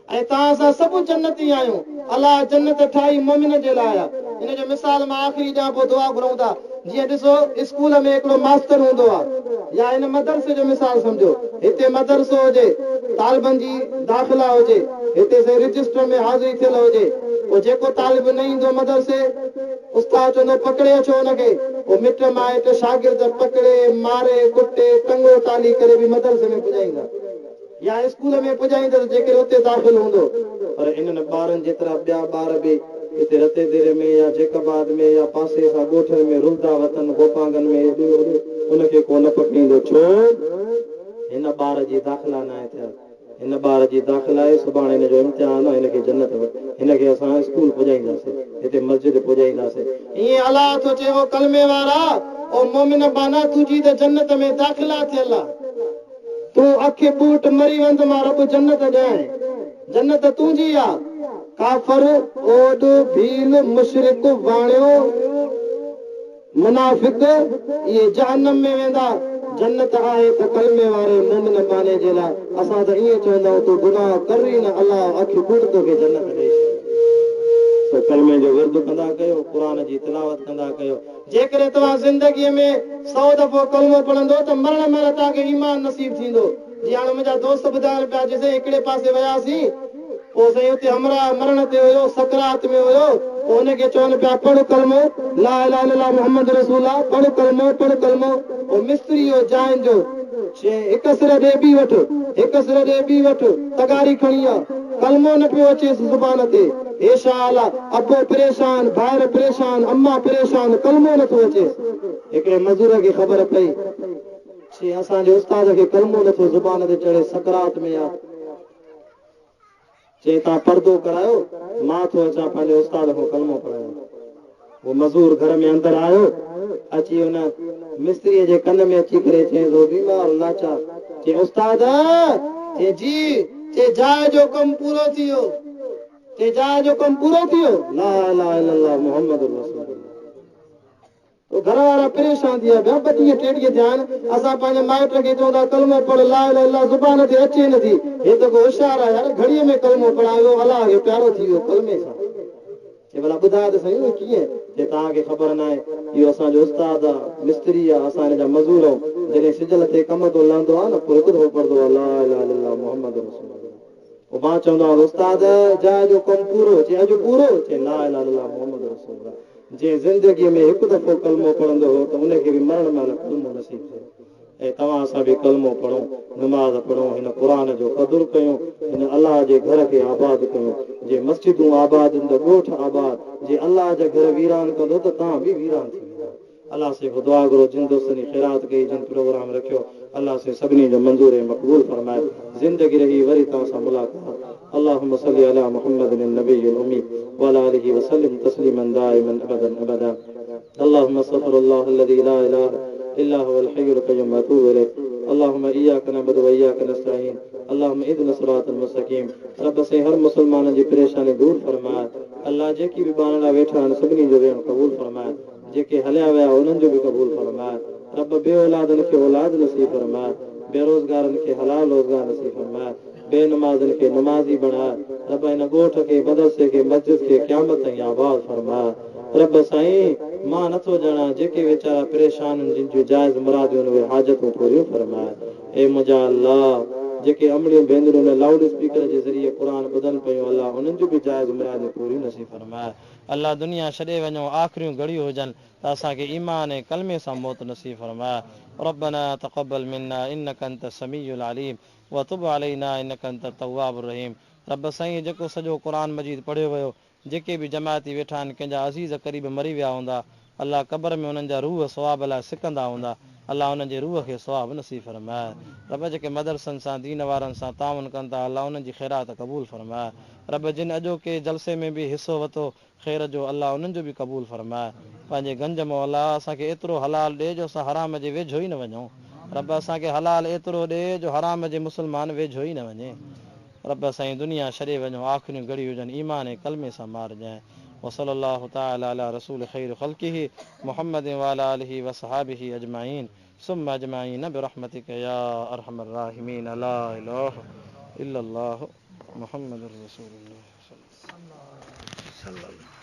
ऐं तव्हां असां सभु जन्नती आहियूं। अलाह जन्नत ठाही मोमिन जे लाइ आहे। इन जो मिसाल मां आख़िरी ॾियां पोइ दुआ घुरूं था। जीअं ॾिसो स्कूल में हिकिड़ो मास्टर हूंदो आहे या इन मदरसे जो मिसाल सम्झो, हिते मदरसो हुजे, तालिबनि जी दाख़िला हुजे, हिते से रजिस्टर में हाज़िरी थियल हुजे, पोइ जेको तालिब न ईंदो मदरसे उस्ताद चवंदो पकड़े अचो हुनखे, पोइ मिट माइट शागिर्द पकड़े मारे कुटे टंगो ताली करे बि मदरसे में पुॼाईंदा या स्कूल में पुॼाईंदो जेके हुते दाख़िल हूंदो। पर इन्हनि ॿारनि जेतिरा ॿिया ॿार बि हिते रते देरे में या जेकाबाद में या पासे खां ॻोठनि में रुलंदा वतन गोपांगन में उनखे को न पकड़ींदो। छो? हिन ॿार जी दाख़िला न आहे थियल, हिन ॿार जी दाख़िला आहे, सुभाणे हिन जो इम्तिहान आहे, हिनखे जन्नत हिनखे असां स्कूल पुॼाईंदासीं, हिते मस्जिद पुॼाईंदासीं। ईअं अलाह थो चए वो कलमे वारा ओ मोमिन बाना तुंहिंजी त जन्नत में दाख़िला थियल आहे। तूं अखि बूट मरी वंद मां रब जन्नत ॾियां, जन्नत तुंहिंजी आहे। काफ़र ओड भील मुशरिक वाणियो मुनाफ़िक इहे जहन्नम में वेंदा। जन्नत आहे त कलमे वारे मोमिन बाने जे लाइ। असां त ईअं चवंदा आहियूं तूं गुनाह कर ई न, अलाह अखि बूट तोखे जन्नत ॾेई छॾे। कलमे जो विर्द कंदा कयो, क़ुर जी तिलावत कंदा कयो। जेकॾहिं तव्हां ज़िंदगीअ में 100 दफ़ो कलमो पढ़ंदो त मरण महिल तव्हांखे ईमान नसीब थींदो। जीअं हाणे मुंहिंजा दोस्त ॿुधाइनि पिया जेसिं हिकिड़े पासे वियासीं पोइ साईं हुते हमरा मरण ते हुयो, सकरात में हुयो, पोइ हुनखे चवनि पिया पढ़ कलमो ला इलाहा इल्लल्लाह मुहम्मद रसूलुल्लाह, पढ़ कलमो पढ़ कलमो। पोइ मिस्त्री हो जाइन जो हिकु सिर ॾे ॿी वठि, हिकु सिर ॾे ॿी वठि, तगारी खणी आ, कलमो न पियो अचेसि ज़ुबान ते। हे छा हाल आहे? अबो परेशान, भाइर परेशान, अम्मा परेशान, कलमो नथो अचेसि। हिकिड़े मज़ूर खे ख़बर पई चई असांजे उस्ताद खे कलमो नथो ज़ुबान ते चढ़े, सकरात में आहे। चई तव्हां पर्दो करायो, मां थो अचां पंहिंजे उस्ताद खां कलमो पढ़ायो। वो मज़ूर घर में अंदर आयो, अची हुन मिस्त्रीअ जे कन में अची करे चई थो बीमार लाचार, चई उस्ताद, चई जी, चई जाइ जो कमु पूरो थी वियो, चई जाइ जो कमु पूरो थी वियो, ला इलाहा इल्लल्लाह मुहम्मद रसूलुल्लाह। घर वारा परेशान थी विया, ॿ ॾींहं 3 ॾींहं थिया आहिनि, असां पंहिंजे माइट खे चऊं था कलमो पढ़, ला इलाहा इल्लल्लाह ज़ुबान ते अचे नथी। हे त को होशियार आहे यार, घड़ीअ में कलमो पढ़ायो, अलाह खे प्यारो थी वियो कलमे सां। चई भला ॿुधाए त सही कीअं? चई तव्हांखे ख़बर न आहे, इहो असांजो उस्ताद आहे, मिस्त्री आहे, असां हिन जा मज़ूर आहियूं। जॾहिं सिजल ते कम थो लहंदो आहे न, पोइ हिकु दफ़ो पढ़ंदो आहे ला इलाहा इल्लल्लाह मुहम्मद रसूलुल्लाह। पोइ मां चवंदो आहियां उस्ताद जाइ जो कमु पूरो, चई अॼु पूरो, चई ला इलाहा इल्लल्लाह मुहम्मद रसूलुल्लाह। जंहिं ज़िंदगीअ में हिकु दफ़ो कलमो पढ़ंदो हो त उनखे बि मरण महिल कलमो नसीब थियो। ऐं तव्हां असां बि कलमो पढ़ूं, नमाज़ पढ़ूं, हिन क़ुर जो क़दुरु कयूं, हिन अलाह जे घर खे आबाद कयूं। जे मस्जिदूं आबाद हूंदा, ॻोठ आबाद, जे अलाह जा घर वीरान कंदो त तव्हां बि वीरान थी वेंदा। अलाह से दुआ करो जिन दोस्तनि ख़ैरात कई, जिन प्रोग्राम रखियो, अलाह से सभिनी जो मंज़ूर ऐं मक़बूल फरमाए। ज़िंदगी रही वरी तव्हां सां मुलाक़ात। अल्लाहुम्म सल्लि अला मुहम्मदिन नबिय्यिल उम्मी व अला आलिहि व सल्लिम तस्लीमन दाइमन अबदन अबदा। अल्लाहुम्मा अस्तग़फिरुल्लाह अल्लज़ी ला इलाहा इल्ला हुवल हय्युल क़य्यूम व अतूबु इलैह। अल्लाहुम्मा इय्याका नअबुदु व इय्याका नस्तईन। अल्लाहुम्मा इहदिना सिरातल मुस्तक़ीम। रब से हर मुसलमान जी परेशानी दूर फरमाए। अल्लाह जेकी बि बानड़ा वेठा आहिनि सभिनी जो वेहण क़बूल फरमाए, जेके हलिया विया उन्हनि जो बि क़बूल फरमाए। रब बे औलादनि खे औलाद नसीब फरमाए, बेरोज़गारनि खे हलाल रोज़गार नसीब फरमाए, बेनमाज़नि खे नमाज़ी बणाए। रब हिन ॻोठ खे, मदरसे खे, मस्जिद खे क़यामत ताईं आबाद फरमाए। रब साईं मां नथो ॼाणा जेके वीचारा परेशान आहिनि, जिन जूं जाइज़ मुरादियूं उहे हाजतूं पूरियूं फरमाए। ए मुंहिंजा अल्लाह, जेके अमड़ियूं भेनरूं ने लाउड स्पीकर जे ज़रिए क़ुर ॿुधनि पियूं, अल्लाह उन्हनि जूं बि जाइज़ मुरादियूं पूरियूं नसीब फरमाए। अल्लाह दुनिया छॾे वञो, आख़िरियूं घड़ियूं हुजनि त असांखे ईमान ऐं कलमे सां मौत नसीब फरमाए। रब्बना तक़ब्बल मिन्ना इन्नका अंत समीउल अलीम व तुब अलैना इन्नका अंत तव्वाबुर रहीम। रब साईं जेको सॼो क़ुर मजीद पढ़ियो वियो जेके बि जमायती वेठा आहिनि कंहिंजा अज़ीज़ क़रीब मरी विया हूंदा अलाह क़बर में उन्हनि जा रूह सवाब लाइ सिकंदा हूंदा अलाह उन्हनि जे रूह खे सवाब नसीब फरमाए रब जेके मदरसनि सां दीन वारनि सां ताउन कनि था अलाह उन्हनि जी ख़ैरात क़बूल फरमाए रब जिन अॼोके जलसे में बि हिसो वरितो ख़ैर जो अलाह उन्हनि जो बि क़बूल फरमाए पंहिंजे गंज मो अलाह असांखे एतिरो हलाल ॾे जो असां हराम जे वेझो ई न वञूं रब असांखे हलाल एतिरो ॾे जो हराम जे मुस्लमान वेझो ई न वञे रब साईं दुनिया छॾे वञो आख़िरियूं घड़ियूं हुजनि ईमान ऐं कलमे सां मारिजांइ वसल अल्लाह ताला अला रसूल ख़ैर ख़ल्क़िही मुहम्मद वाला आलिही वसहाबिही अजमाइन सुम्मा अजमाइन बिरहमतिक या अरहमर राहिमीन ला इलाहा इल्लल्लाह मुहम्मदुर रसूलुल्लाह सल्लल्लाहु अलैहि वसल्लम